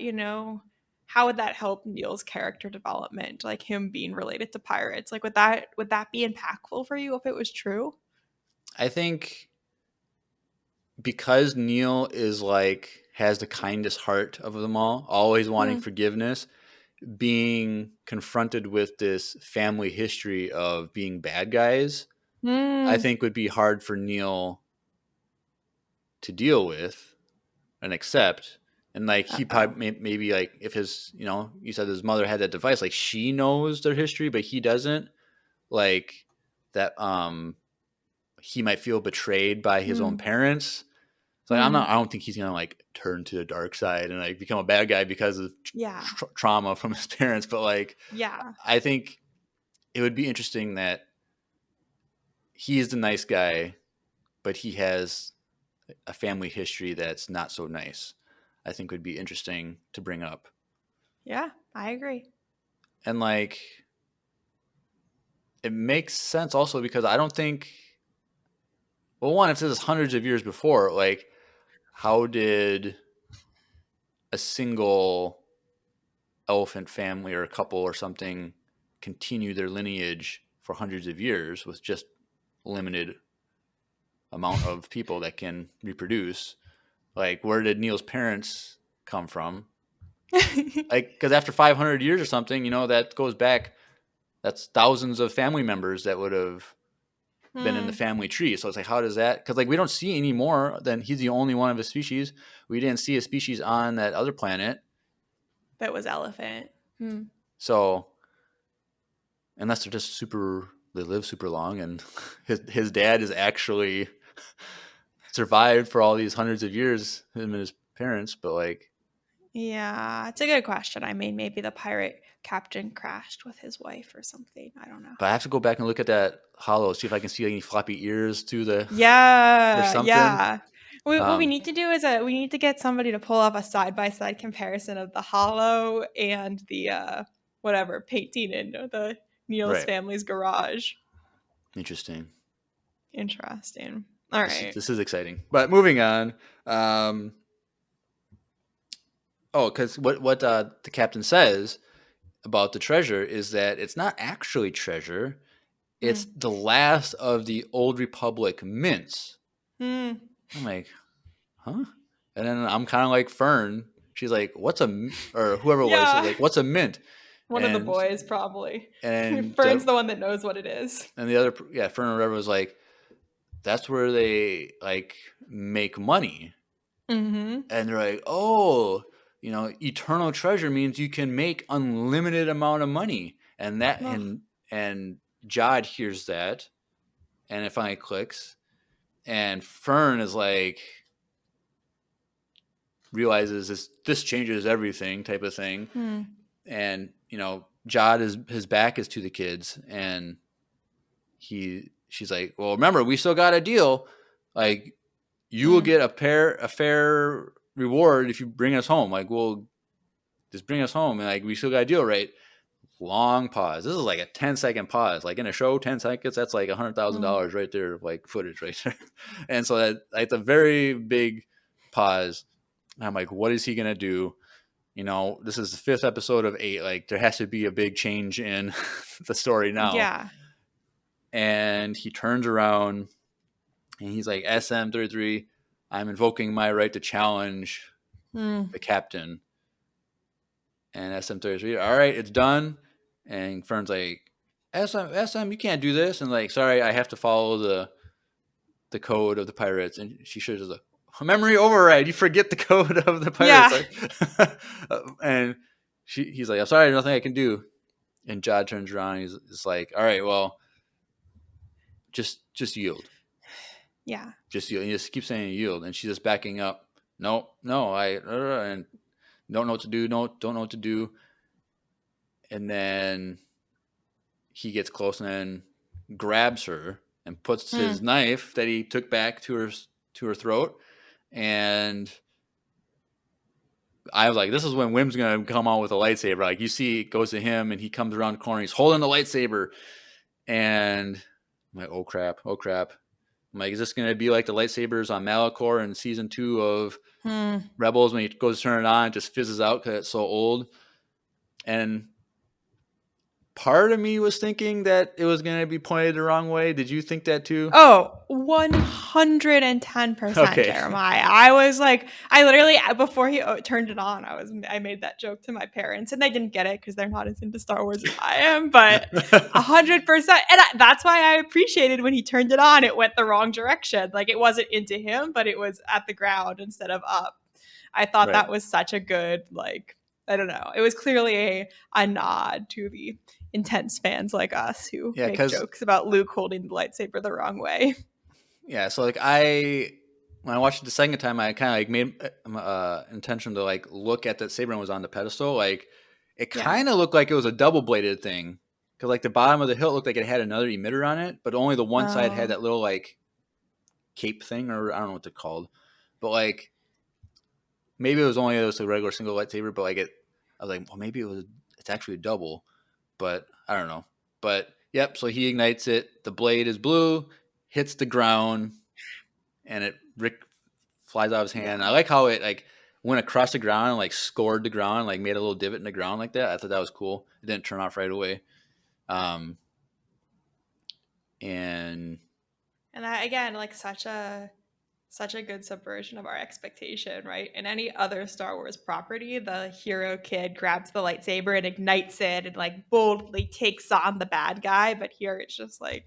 how would that help Neil's character development? Like him being related to pirates. Like would that be impactful for you if it was true? I think because Neil is like has the kindest heart of them all, always wanting Mm. forgiveness, being confronted with this family history of being bad guys, I Mm. think would be hard for Neil to deal with and accept. And like he Uh-oh. probably maybe like if his you said his mother had that device, like she knows their history, but he doesn't. Like that he might feel betrayed by his own Mm. parents. So like, Mm. I don't think he's gonna like turn to the dark side and like become a bad guy because of Yeah. trauma from his parents. But like Yeah. I think it would be interesting that he is the nice guy, but he has a family history that's not so nice. I think would be interesting to bring up. Yeah, I agree. And like it makes sense also because I don't think well one, if this is hundreds of years before, like how did a single elephant family or a couple or something continue their lineage for hundreds of years with just limited amount of people that can reproduce? Like where did Neil's parents come from? Like because after 500 years or something, that goes back, that's thousands of family members that would have been in the Mm. family tree. So it's like how does that, because like we don't see any more than he's the only one of his species. We didn't see a species on that other planet. That was elephant. Mm. So unless they're just super, they live super long and his dad is actually survived for all these hundreds of years, him and his parents. But like Yeah, it's a good question. I mean, maybe the pirate captain crashed with his wife or something. I don't know. But I have to go back and look at that hollow, see if I can see any floppy ears to the or Yeah, something. yeah. What we Um, need to do is we need to get somebody to pull up a side by side comparison of the hollow and the whatever painting in the Neil's right. family's garage. Interesting. Interesting. All right. This is exciting. But moving on. Um, because what the captain says about the treasure is that it's not actually treasure. It's Hmm. the last of the old Republic mints. Hmm. I'm like, huh? And then I'm kind of like Fern. She's like, what's a or whoever it was is Yeah. like, what's a mint? One of the And boys probably. and Fern's the one that knows what it is. and the other yeah, Fern or whatever was like, that's where they like make money. Mm-hmm. And they're like, oh, eternal treasure means you can make unlimited amount of money. And that Oh. and Jod hears that, and it finally clicks. And Fern is like realizes this changes everything type of thing. Hmm. And Jod is his back is to the kids, and she's like, well, remember, we still got a deal. Like, you will Hmm. get a fair reward if you bring us home. Like, we'll just bring us home, and like we still got a deal, right? Long pause. This is like a 10-second pause. Like in a show, 10 seconds, that's like Hmm. $100,000 right there, like footage right there. And so that it's a very big pause. And I'm like, what is he gonna do? This is the fifth episode of 8. Like, there has to be a big change in the story now. Yeah. And he turns around and he's like, SM-33, I'm invoking my right to challenge Hmm. the captain. And SM-33, all right, it's done. And Fern's like, SM, you can't do this. And like, sorry, I have to follow the code of the pirates. And she should have like, memory override. You forget the code of the pirates. Yeah. Like, and he's like, I'm sorry, there's nothing I can do. And Jod turns around. And he's like, all right, well, just yield, Yeah. just yield. And he just keeps saying yield. And she's just backing up. No, and don't know what to do. No, don't know what to do. And then he gets close and then grabs her and puts his Hmm. knife that he took back to her throat. And I was like, this is when Wim's gonna come on with a lightsaber. Like, you see, it goes to him and he comes around the corner. He's holding the lightsaber, and I'm like, oh crap, oh crap. I'm like, is this gonna be like the lightsabers on Malachor in season 2 of Hmm. Rebels when he goes to turn it on, it just fizzes out because it's so old? And part of me was thinking that it was going to be pointed the wrong way. Did you think that too? Oh, 110%, Okay. Jeremiah. I was like, I literally, before he turned it on, I made that joke to my parents and they didn't get it because they're not as into Star Wars as I am, but 100%. And that's why I appreciated when he turned it on, it went the wrong direction. Like, it wasn't into him, but it was at the ground instead of up. I thought Right. that was such a good, like, I don't know. It was clearly a nod to the intense fans like us who Yeah, make because jokes about Luke holding the lightsaber the wrong way. yeah, so like when I watched it the second time, I kind of like made intention to like look at that saber and was on the pedestal. Like, it Yeah. kind of looked like it was a double bladed thing because like the bottom of the hilt looked like it had another emitter on it, but only the one side had Oh. that little like cape thing, or I don't know what they're called, but like maybe it was only a regular single lightsaber, but like I was like, well, maybe it's actually a double, but I don't know. But yep, so he ignites it. The blade is blue, hits the ground, and it flies out of his hand. Yeah. I like how it like went across the ground and like scored the ground, like made a little divot in the ground like that. I thought that was cool. It didn't turn off right away. Um, and And that again, like such a good subversion of our expectation, right? In any other Star Wars property, the hero kid grabs the lightsaber and ignites it and like boldly takes on the bad guy, but here it's just like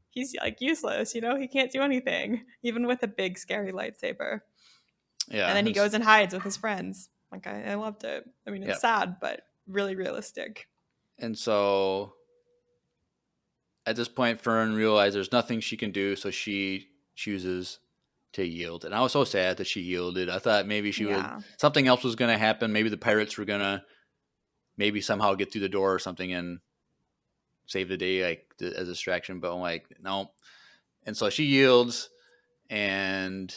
he's like useless, he can't do anything even with a big scary lightsaber. And yeah, then he goes and hides with his friends. Like I loved it. I mean, yeah, it's sad, but really realistic. and so at this point, Fern realizes there's nothing she can do, so she chooses to yield. And I was so sad that she yielded. I thought maybe Yeah. something else was going to happen. Maybe the pirates were going to maybe somehow get through the door or something and save the day, like as a distraction. But I'm like, no. And so she yields, and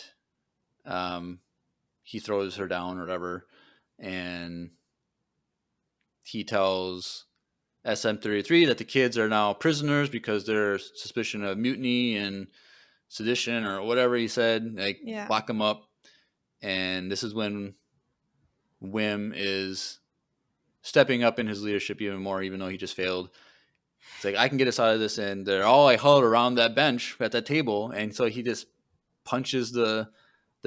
he throws her down or whatever. And he tells SM-33 that the kids are now prisoners because they're suspicion of mutiny and sedition or whatever he said. Like, Yeah. lock them up. And this is when Wim is stepping up in his leadership even more, even though he just failed. It's like, I can get us out of this. And they're all like huddled around that bench at that table. And so he just punches the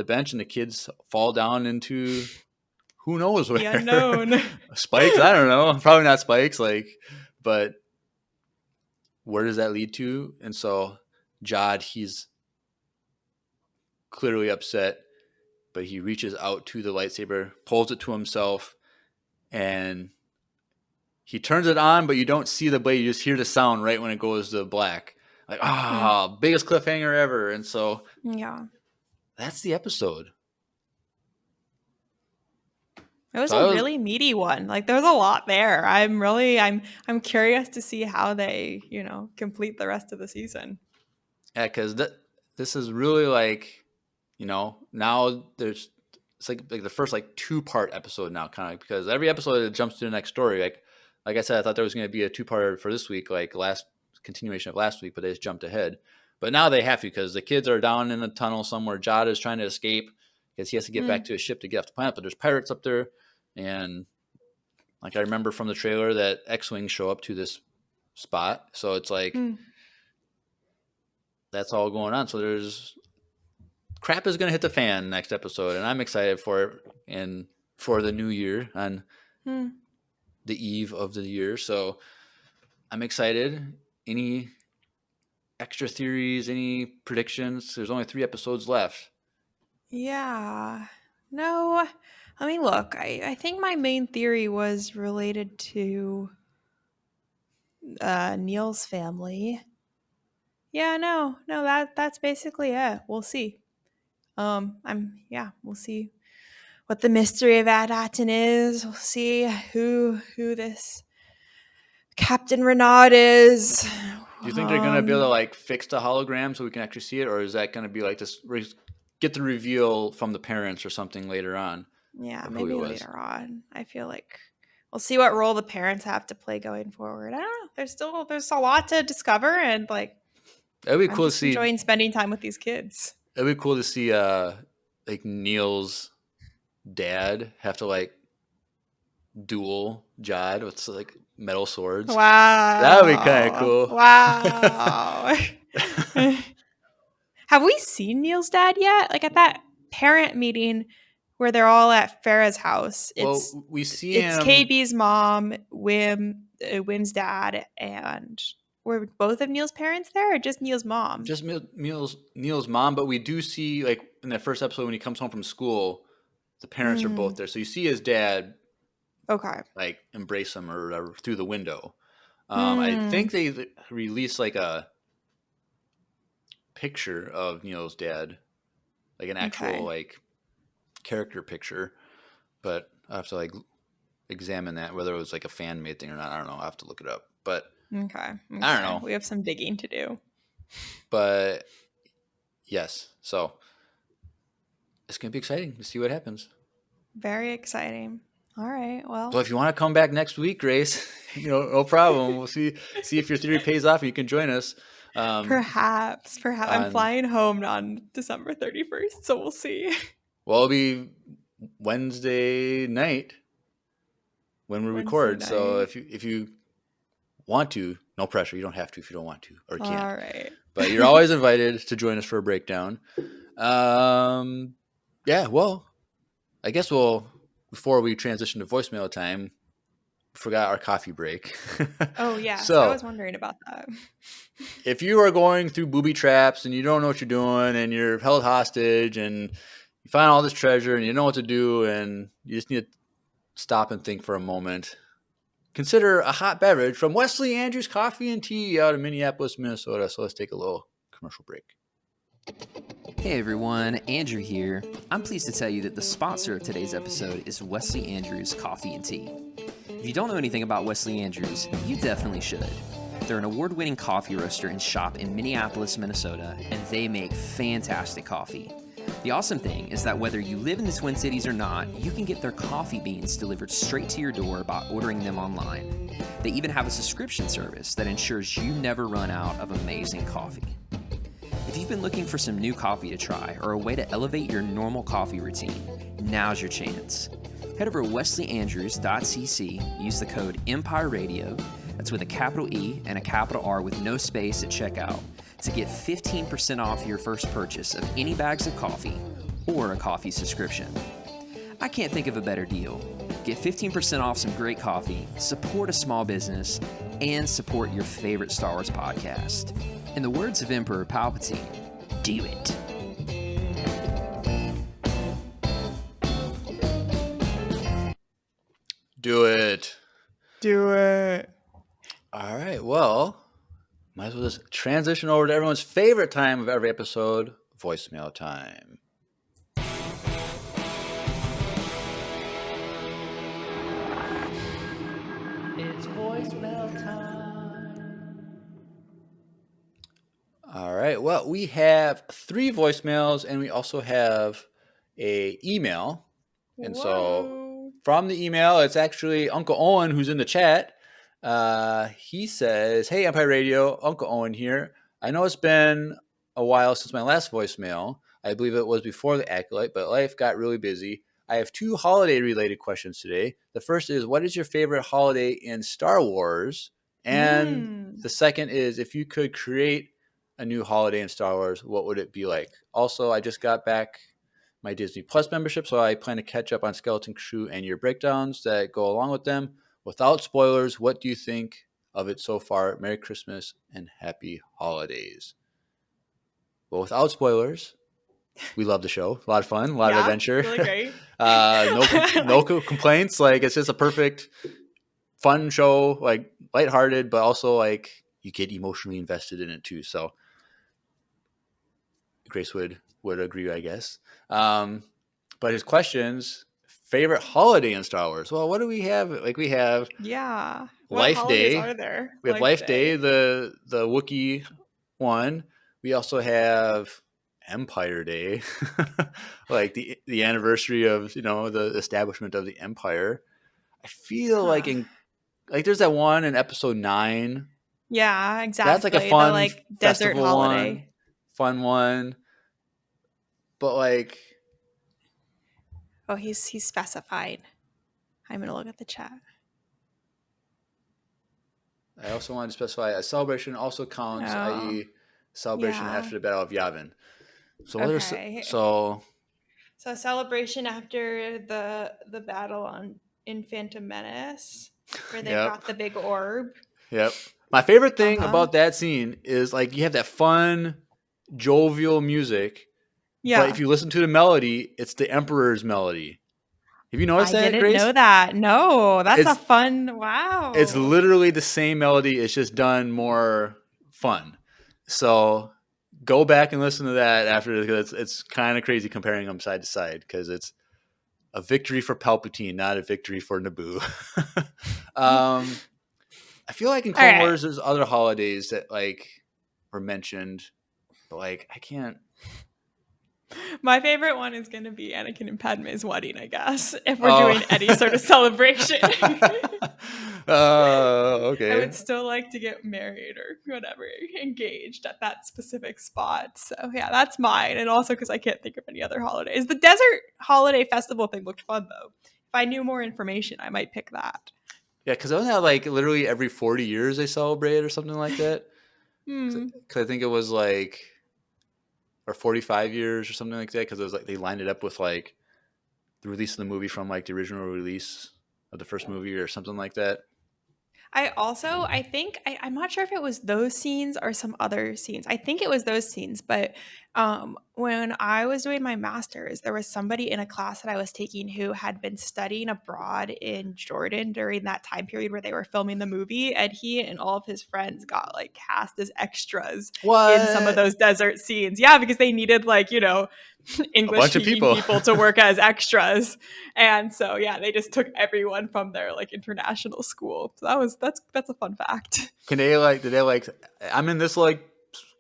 bench, and the kids fall down into who knows The where. unknown. Spikes? I don't know. Probably not spikes. But where does that lead to? And so Jod, he's clearly upset, but he reaches out to the lightsaber, pulls it to himself, and he turns it on, but you don't see the blade. You just hear the sound right when it goes to black. Like, biggest cliffhanger ever. And so Yeah. that's the episode. It was a really meaty one. Like, there's a lot there. I'm curious to see how they, complete the rest of the season. Yeah, because this is really like, now it's like the first like 2-part episode now, kind of, because every episode it jumps to the next story. Like I said, I thought there was going to be a 2-parter for this week, like last continuation of last week, but they just jumped ahead. But now they have to, because the kids are down in a tunnel somewhere. Jod is trying to escape because he has to get back to his ship to get off the planet, but there's pirates up there. And like, I remember from the trailer that X-Wings show up to this spot. So it's like, that's all going on. So there's crap is going to hit the fan next episode, and I'm excited for it and for the new year on the eve of the year. So I'm excited. Any extra theories, any predictions? There's only 3 episodes left. Yeah. No. I mean, look, I think my main theory was related to Neil's family. Yeah, no, that's basically it. We'll see. We'll see what the mystery of Adatin is. We'll see who this Captain Renaud is. Do you think they're going to be able to like fix the hologram so we can actually see it, or is that going to be like this? Get the reveal from the parents or something later on. Yeah, maybe later on. I feel like we'll see what role the parents have to play going forward. I don't know. There's a lot to discover, and like, it'd be I'm cool just to see. enjoying spending time with these kids. It'd be cool to see like Neil's dad have to like duel Jod with like metal swords. Wow. That would be kind of cool. Wow. Have we seen Neil's dad yet? Like, at that parent meeting where they're all at Farah's house. We see it's him. KB's mom, Wim's dad, and were both of Neil's parents there, or just Neil's mom? Just Neil's mom, but we do see, like, in that first episode when he comes home from school, the parents are both there. So you see his dad, like, embrace him or whatever through the window. I think they released like a picture of Neil's dad, like an actual like character picture, but I have to like examine that, whether it was like a fan made thing or not. I don't know. I have to look it up. But I don't know. We have some digging to do. But yes, so it's gonna be exciting to see what happens. Very exciting. All right. Well, so if you want to come back next week, Grace, no problem. We'll see if your theory pays off. You can join us. Perhaps I'm flying home on December 31st, so we'll see. Well, it'll be Wednesday night when we record. So if you want to, no pressure. You don't have to if you don't want to or can't. All right. But you're always invited to join us for a breakdown. Yeah. Well, I guess before we transition to voicemail time, forgot our coffee break. Oh yeah, so I was wondering about that. If you are going through booby traps and you don't know what you're doing and you're held hostage and you find all this treasure and you know what to do and you just need to stop and think for a moment, consider a hot beverage from Wesley Andrews Coffee and Tea out of Minneapolis, Minnesota. So let's take a little commercial break. Hey everyone, Andrew here. I'm pleased to tell you that the sponsor of today's episode is Wesley Andrews Coffee and Tea. If you don't know anything about Wesley Andrews, you definitely should. They're an award-winning coffee roaster and shop in Minneapolis, Minnesota, and they make fantastic coffee. The awesome thing is that whether you live in the Twin Cities or not, you can get their coffee beans delivered straight to your door by ordering them online. They even have a subscription service that ensures you never run out of amazing coffee. If you've been looking for some new coffee to try or a way to elevate your normal coffee routine, now's your chance. Head over to wesleyandrews.cc, use the code EMPIRERADIO, that's with a capital E and a capital R with no space at checkout, to get 15% off your first purchase of any bags of coffee or a coffee subscription. I can't think of a better deal. Get 15% off some great coffee, support a small business, and support your favorite Star Wars podcast. In the words of Emperor Palpatine, do it. Do it. Do it. All right. Well, might as well just transition over to everyone's favorite time of every episode, voicemail time. It's voicemail time. All right. Well, we have 3 voicemails, and we also have a email. And so from the email, it's actually Uncle Owen who's in the chat. He says, "Hey, Empire Radio, Uncle Owen here. I know it's been a while since my last voicemail. I believe it was before the Acolyte, but life got really busy. I have 2 holiday-related questions today. The first is, what is your favorite holiday in Star Wars? And the second is, if you could create a new holiday in Star Wars, what would it be like? Also, I just got back my Disney Plus membership, so I plan to catch up on Skeleton Crew and your breakdowns that go along with them. Without spoilers, what do you think of it so far? Merry Christmas and happy holidays." Well, without spoilers, we love the show. A lot of fun, a lot of adventure. Really great. No complaints. Like, it's just a perfect, fun show, like lighthearted, but also like you get emotionally invested in it too. So Grace would agree, I guess. But his questions, favorite holiday in Star Wars. Well, what do we have? Like, we have What Life Day. are there? We have Life Day, the Wookiee one. We also have Empire Day, like the anniversary of the establishment of the Empire. I feel like there's that one in Episode 9. Yeah, exactly. That's like a fun the, desert festival holiday one, fun one. But like, oh, he's specified. I'm gonna look at the chat. I also wanted to specify a celebration also counts, i.e., celebration after the Battle of Yavin. So what so a celebration after the battle in Phantom Menace, where they got the big orb. Yep. My favorite thing about that scene is like you have that fun, jovial music. Yeah. But if you listen to the melody, it's the Emperor's melody. Have you noticed that, Grace? I didn't know that. No, that's a fun. Wow. It's literally the same melody. It's just done more fun. So go back and listen to that after, because it's kind of crazy comparing them side to side, because it's a victory for Palpatine, not a victory for Naboo. I feel like in Clone Wars there's other holidays that like were mentioned, but like I can't. My favorite one is going to be Anakin and Padme's wedding, I guess, if we're doing any sort of celebration. Okay. I would still like to get married or whatever, engaged at that specific spot. So yeah, that's mine. And also because I can't think of any other holidays. The desert holiday festival thing looked fun though. If I knew more information, I might pick that. Yeah, because wasn't that like literally every 40 years they celebrate or something like that? Because I think it was like, or 45 years or something like that, because it was like they lined it up with like the release of the movie from like the original release of the first movie or something like that. I think I'm not sure if it was those scenes or some other scenes. I think it was those scenes, but when I was doing my master's, there was somebody in a class that I was taking who had been studying abroad in Jordan during that time period where they were filming the movie. And he and all of his friends got like cast as extras in some of What? those desert scenes. Yeah, because they needed like, you know, A English bunch of speaking people to work as extras. And so yeah, they just took everyone from their like international school. So that's a fun fact. Can they like? Did they like? I'm in this like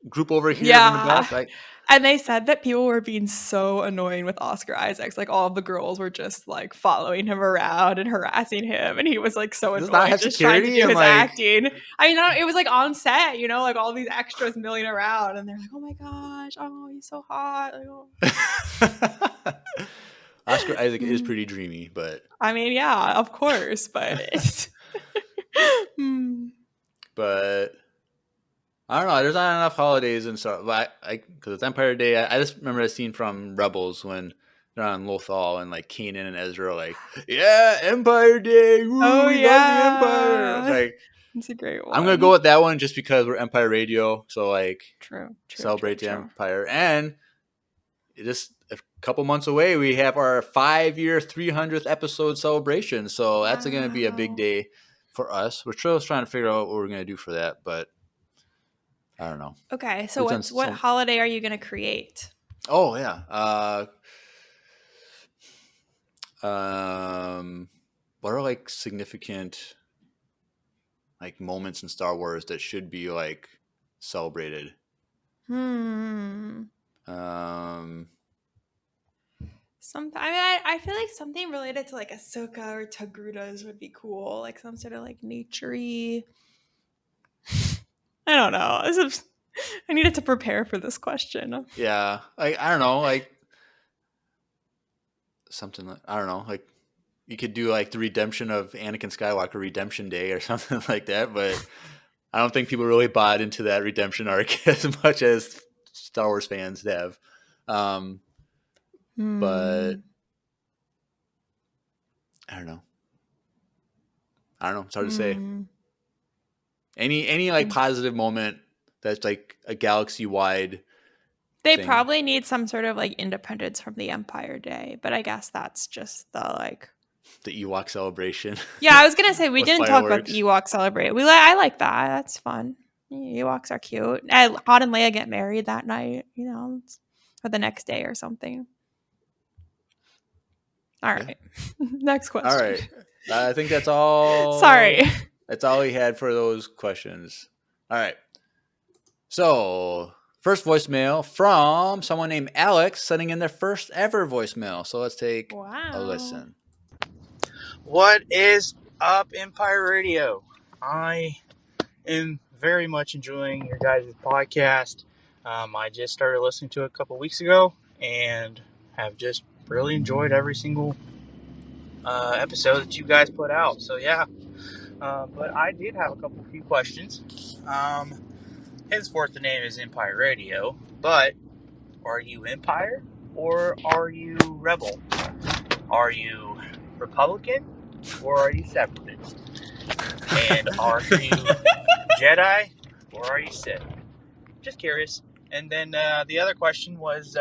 group over here in the Yeah. back. Like, And they said that people were being so annoying with Oscar Isaacs. Like all of the girls were just like following him around and harassing him. And he was like so does not annoyed, have just trying to security do and his like. acting. I mean, it was like on set, you know, like all these extras milling around. And they're like, oh my gosh, oh, he's so hot. Like, oh. Oscar Isaac is pretty dreamy, but I mean, yeah, of course. But it's. but I don't know. There's not enough holidays and stuff. But because it's Empire Day, I just remember a scene from Rebels when they're on Lothal and like Kanan and Ezra are like, "Yeah, Empire Day! Woo, Oh, we love the Empire!" yeah. Like, It's a great one. I'm gonna go with that one just because we're Empire Radio, so like True. celebrate the Empire, and just a couple months away, we have our 5-year 300th episode celebration. So that's gonna be a big Wow. day for us. We're still trying to figure out what we're gonna do for that, but I don't know. Okay, so We've done what holiday are you going to create? Oh yeah. What are like significant like moments in Star Wars that should be like celebrated? Hmm. I feel like something related to like Ahsoka or Togrutas would be cool, like some sort of like naturey. I don't know. I needed to prepare for this question. Yeah, like I don't know, like something like I don't know, like you could do like the redemption of Anakin Skywalker Redemption Day or something like that, but I don't think people really bought into that redemption arc as much as Star Wars fans have. But I don't know. It's hard to say. Any like positive moment that's like a galaxy wide. They thing. probably need some sort of like independence from the Empire Day, but I guess that's just the like the Ewok celebration. Yeah, I was gonna say we didn't talk about fireworks. the Ewok celebrate. I like that. That's fun. Ewoks are cute. Han and Leia get married that night, you know, or the next day or something. All right. Next question. All right. I think that's all. Sorry. That's all we had for those questions. All right. So, first voicemail from someone named Alex sending in their first ever voicemail. So, let's take a listen. What is up, Empire Radio? I am very much enjoying your guys' podcast. I just started listening to it a couple weeks ago and have just really enjoyed every single episode that you guys put out. So, yeah. But I did have a few questions. Henceforth, the name is Empire Radio, but are you Empire or are you Rebel? Are you Republican or are you Separatist? And are you Jedi or are you Sith? Just curious. And then the other question was,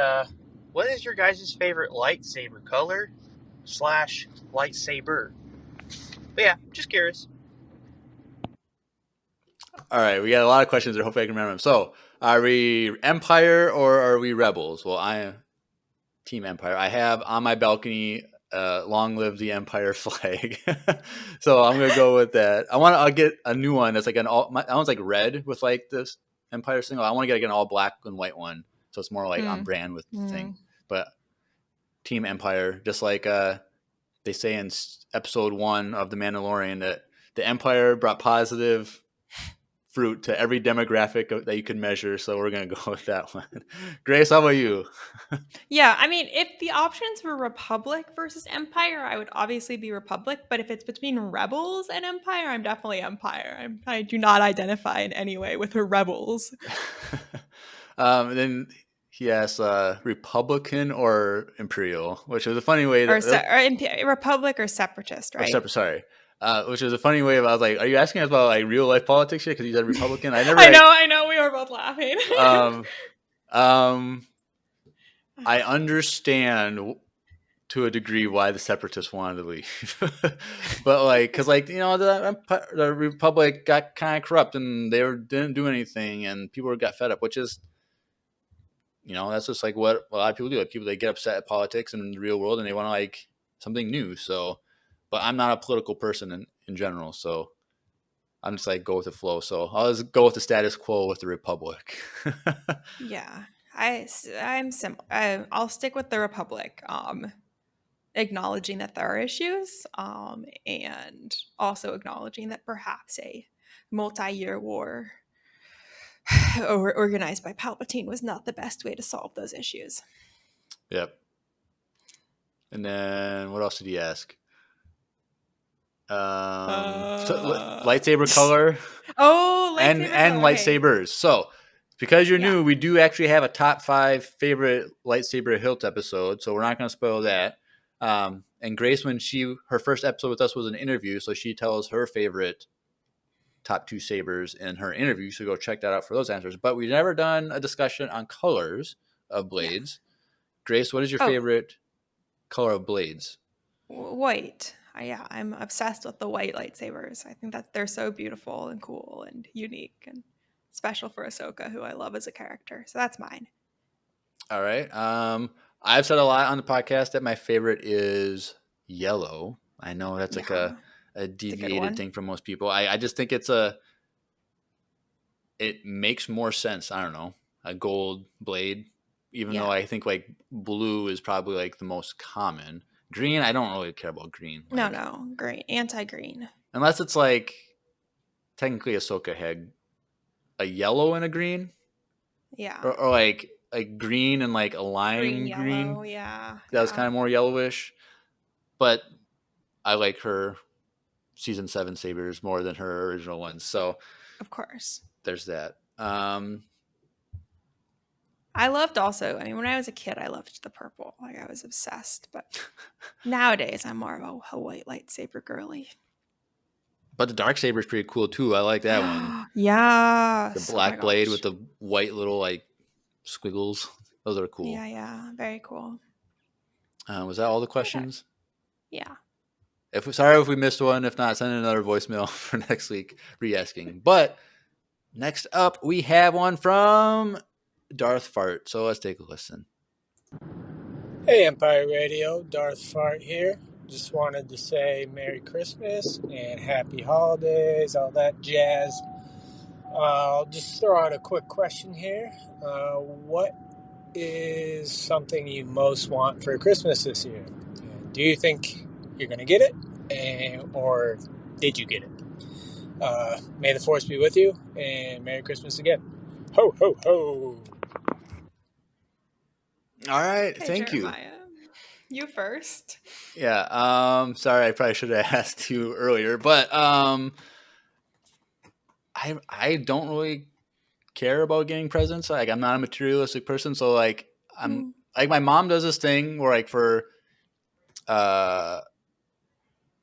what is your guys' favorite lightsaber color / lightsaber? But yeah, just curious. All right, we got a lot of questions there. Hopefully I can remember them. So, are we Empire or are we Rebels? Well, I am Team Empire. I have on my balcony, long live the Empire flag. So I'm going to go with that. I'll get a new one that's like that one's like red with like this Empire single. I want to get like an all black and white one. So it's more like on brand with the thing. But Team Empire, just like they say in episode 1 of The Mandalorian, that the Empire brought positive fruit to every demographic that you can measure, so we're going to go with that one. Grace, how about you? Yeah, I mean, if the options were Republic versus Empire, I would obviously be Republic, but if it's between Rebels and Empire, I'm definitely Empire. I do not identify in any way with the Rebels. Then he asks Republican or Imperial, which is a funny way Republic or Separatist, right? Sorry. Which is a funny way of, I was like, are you asking us about like real life politics here? Because you said Republican. I know. We were both laughing. I understand to a degree why the separatists wanted to leave, but like, because like the Republic got kind of corrupt and didn't do anything, and people got fed up, which is that's just like what a lot of people do. Like people, they get upset at politics and the real world, and they want to like something new. So, but I'm not a political person in general, so I'm just like go with the flow. So I'll just go with the status quo with the Republic. Yeah, I'm similar. I'll stick with the Republic. Acknowledging that there are issues, and also acknowledging that perhaps a multi-year war organized by Palpatine was not the best way to solve those issues. Yep. And then what else did he ask? Lightsaber color. Oh, lightsaber and color. lightsabers. So, because you're Yeah. new, we do actually have a top 5 favorite lightsaber hilt episode. So we're not going to spoil that. And Grace, when her first episode with us was an interview, so she tells her favorite top 2 sabers in her interview. So go check that out for those answers. But we've never done a discussion on colors of blades. Yeah. Grace, what is your favorite color of blades? White. Yeah, I'm obsessed with the white lightsabers. I think that they're so beautiful and cool and unique and special for Ahsoka, who I love as a character. So that's mine. All right. I've said a lot on the podcast that my favorite is yellow. I know that's like a deviated thing for most people. I just think it makes more sense. I don't know, a gold blade, even though I think like blue is probably like the most common. Green, I don't really care about green. Like, no, green, anti-green. Unless it's like technically Ahsoka had a yellow and a green. Yeah. Or like green and like a lime green. Yellow, yeah. That was kind of more yellowish. But I like her season 7 sabers more than her original ones. So of course. There's that. I loved also, when I was a kid, I loved the purple. Like I was obsessed. But nowadays I'm more of a white lightsaber girly. But the dark saber is pretty cool too. I like that one. Yeah. The black blade with the white little like squiggles. Those are cool. Yeah. Very cool. Was that all the questions? Yeah. Sorry if we missed one. If not, send another voicemail for next week re-asking. But next up, we have one from Darth Fart. So let's take a listen. Hey, Empire Radio. Darth Fart here. Just wanted to say Merry Christmas and Happy Holidays, all that jazz. I'll just throw out a quick question here. What is something you most want for Christmas this year? Do you think you're going to get it? Or did you get it? May the Force be with you, and Merry Christmas again. Ho, ho, ho. All right. Thank you. You first. Yeah. Sorry, I probably should have asked you earlier, but I don't really care about getting presents. Like I'm not a materialistic person, so like I'm like my mom does this thing where like for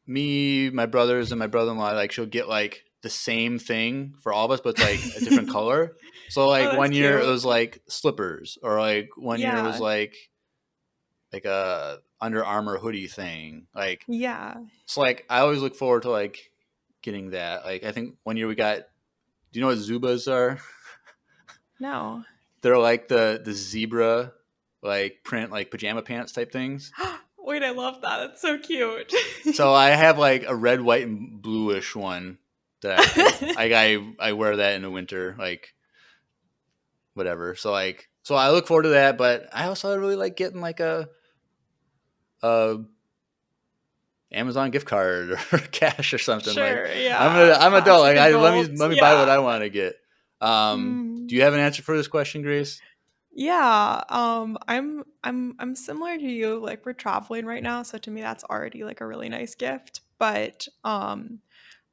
me, my brothers, and my brother-in-law, like she'll get like the same thing for all of us, but like a different color. So like one year it was like slippers, or like one year it was like a Under Armour hoodie thing. Like so like I always look forward to like getting that. Like I think one year we got. Do you know what Zubas are? No. They're like the zebra like print like pajama pants type things. Wait, I love that. That's so cute. So I have like a red, white, and bluish one that I wear that in the winter, like whatever. So I look forward to that, but I also really like getting like a Amazon gift card or cash or something. Sure, like yeah. I'm adult. Like let me buy what I want to get. Do you have an answer for this question, Grace? Yeah, I'm similar to you. Like we're traveling right now, so to me that's already like a really nice gift. But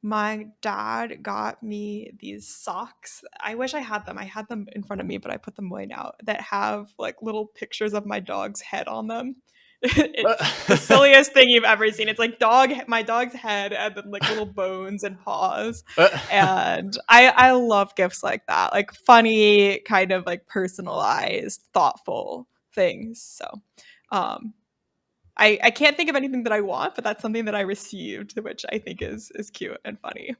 my dad got me these socks. I wish I had them. I had them in front of me, but I put them away now. That have like little pictures of my dog's head on them. It's the silliest thing you've ever seen. It's like my dog's head and then like little bones and paws. And I love gifts like that. Like funny, kind of like personalized, thoughtful things. So I can't think of anything that I want, but that's something that I received, which I think is cute and funny.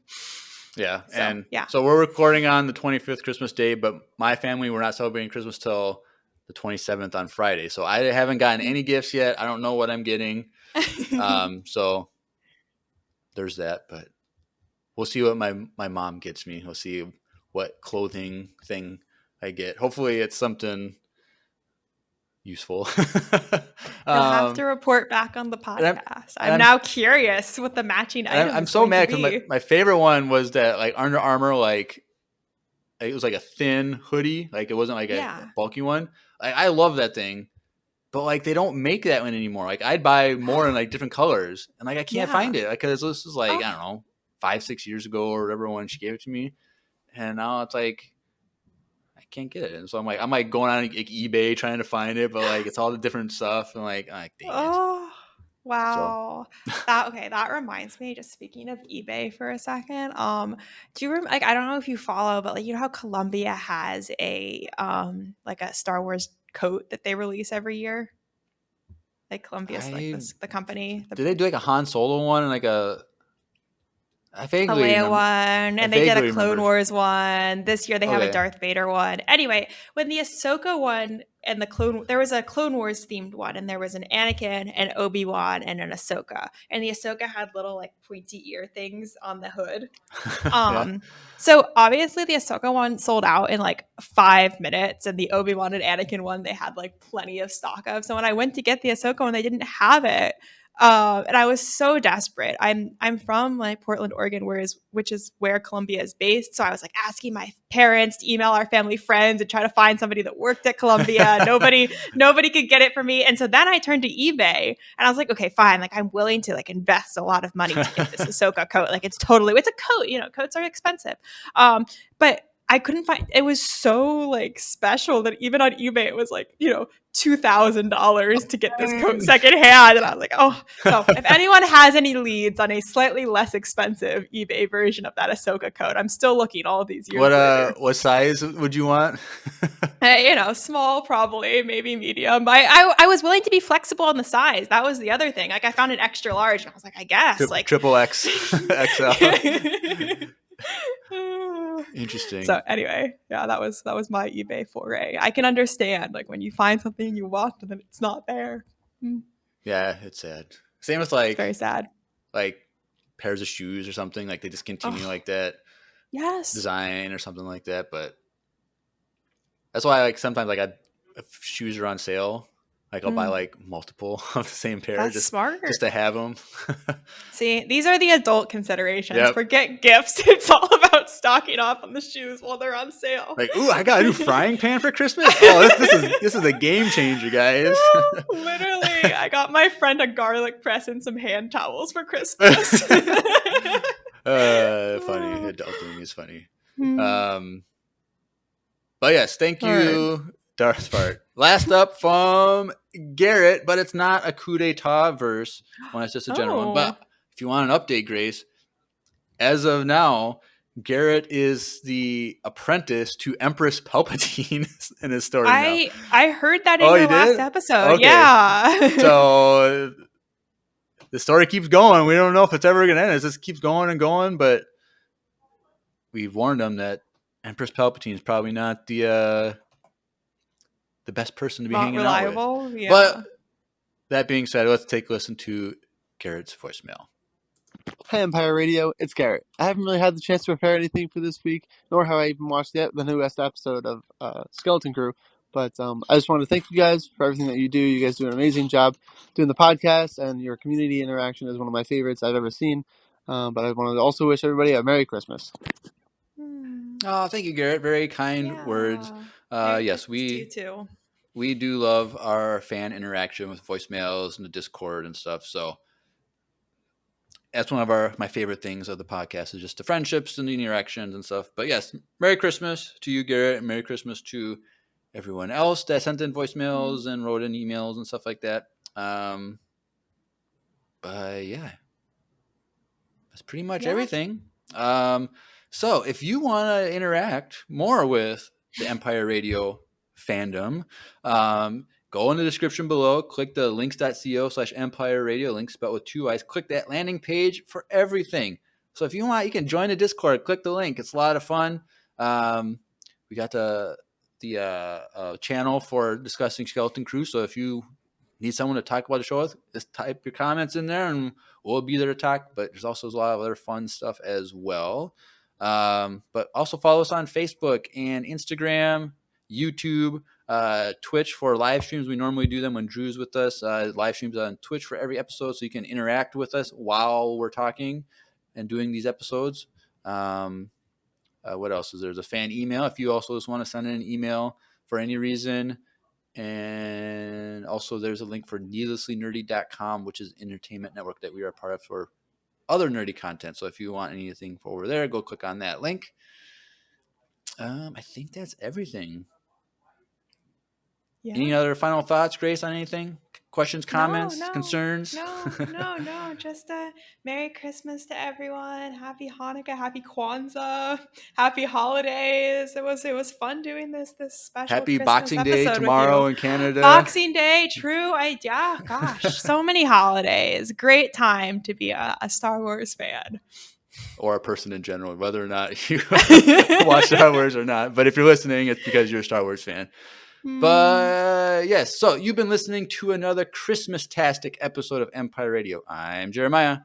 Yeah. So, And yeah. so we're recording on the 25th Christmas Day, but my family, we're not celebrating Christmas till the 27th on Friday. So I haven't gotten any gifts yet. I don't know what I'm getting. So there's that, but we'll see what my mom gets me. We'll see what clothing thing I get. Hopefully it's something useful. You'll have to report back on the and podcast. and I'm now curious what the matching item I'm is so going mad to because be. my favorite one was that like Under Armour, like it was like a thin hoodie, like it wasn't like a Yeah. bulky one. I love that thing, but like they don't make that one anymore. Like I'd buy more in like different colors, and like I can't Yeah. find it because this is like Oh. I don't know 5-6 years ago or whatever when she gave it to me, and now it's like I can't get it. And so I'm like going on like eBay trying to find it, but like it's all the different stuff, and like dang it. Oh, So wow. That reminds me, just speaking of eBay for a second. Do you remember, like, I don't know if you follow, but like, you know how Columbia has a like a Star Wars coat that they release every year? Like Columbia's like I this the company, did they do like a Han Solo one and like I the vaguely Leia remember. one, I and they did a vaguely Clone remember. Wars one. This year they have a Okay. Darth Vader one. Anyway, when the Ahsoka one and there was a Clone Wars themed one, and there was an Anakin, an Obi-Wan, and an Ahsoka. And the Ahsoka had little like pointy ear things on the hood. Yeah. So obviously the Ahsoka one sold out in like 5 minutes, and the Obi-Wan and Anakin one they had like plenty of stock of. So when I went to get the Ahsoka one, they didn't have it. And I was so desperate. I'm from like Portland, Oregon, which is where Columbia is based. So I was like asking my parents to email our family friends and try to find somebody that worked at Columbia. Nobody could get it for me. And so then I turned to eBay and I was like, okay, fine. Like I'm willing to like invest a lot of money to get this Ahsoka coat. Like it's a coat. You know, coats are expensive. But I couldn't find. It was so like special that even on eBay it was like $2,000 to get this coat secondhand, and I was like, oh. So if anyone has any leads on a slightly less expensive eBay version of that Ahsoka coat, I'm still looking all these years later. What size would you want? Small, probably, maybe medium. I was willing to be flexible on the size. That was the other thing. Like I found an extra large, and I was like, I guess like Triple X XL. Interesting. So anyway, yeah, that was my eBay foray. I can understand like when you find something you want and then it's not there. Yeah, it's sad. Same with It's very sad. like pairs of shoes or something. Like they just continue like that Yes. design or something like that. But that's why like sometimes like if shoes are on sale, like I'll buy like multiple of the same pair. That's smart. Just to have them. See, these are the adult considerations. Yep. Forget gifts. It's all about stocking up on the shoes while they're on sale. Like, ooh, I got a new frying pan for Christmas. Oh, this is a game changer, guys. Literally, I got my friend a garlic press and some hand towels for Christmas. Funny. Adulting is funny. But yes, thank you, Darth Fart. Last up from Garrett, but it's not a coup d'etat verse. Well, it's just a general one. But if you want an update, Grace, as of now, Garrett is the apprentice to Empress Palpatine in his story now. I heard that in your last episode. Okay. Yeah. So the story keeps going. We don't know if it's ever going to end. It just keeps going and going, but we've warned them that Empress Palpatine is probably not the best person to be hanging out with. Yeah. But that being said, let's take a listen to Garrett's voicemail. Hi, Empire Radio. It's Garrett. I haven't really had the chance to prepare anything for this week, nor have I even watched yet the newest episode of Skeleton Crew. But I just want to thank you guys for everything that you do. You guys do an amazing job doing the podcast, and your community interaction is one of my favorites I've ever seen. But I want to also wish everybody a Merry Christmas. Oh, thank you, Garrett. Very kind words. Yes, we do love our fan interaction with voicemails and the Discord and stuff. So that's one of my favorite things of the podcast is just the friendships and the interactions and stuff. But yes, Merry Christmas to you, Garrett, and Merry Christmas to everyone else that sent in voicemails and wrote in emails and stuff like that. But yeah, that's pretty much everything. So if you want to interact more with the Empire Radio fandom, go in the description below, click the links.co/Empire Radio, links spelled with 2 I's. Click that landing page for everything. So if you want, you can join the Discord. Click the link. It's a lot of fun. We got the channel for discussing Skeleton Crew. So if you need someone to talk about the show with, just type your comments in there and we'll be there to talk. But there's also a lot of other fun stuff as well. But also follow us on Facebook and Instagram, YouTube, Twitch for live streams. We normally do them when Drew's with us. Live streams on Twitch for every episode, so you can interact with us while we're talking and doing these episodes. What else is there? There's a fan email if you also just want to send in an email for any reason. And also there's a link for needlesslynerdy.com, which is entertainment network that we are a part of for other nerdy content. So if you want anything over there, go click on that link. I think that's everything. Yeah. Any other final thoughts, Grace, on anything? Questions, comments, concerns? No. Just a Merry Christmas to everyone. Happy Hanukkah, Happy Kwanzaa, Happy Holidays. It was fun doing this special Happy Christmas Boxing Day episode tomorrow with you. in Canada. Boxing Day, true. Gosh, so many holidays. Great time to be a Star Wars fan. Or a person in general, whether or not you watch Star Wars or not. But if you're listening, it's because you're a Star Wars fan. But yes, so you've been listening to another Christmas-tastic episode of Empire Radio. I'm Jeremiah.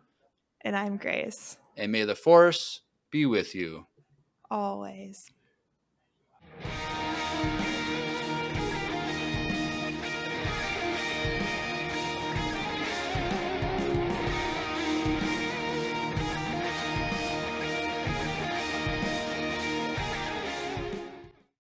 And I'm Grace. And may the Force be with you. Always.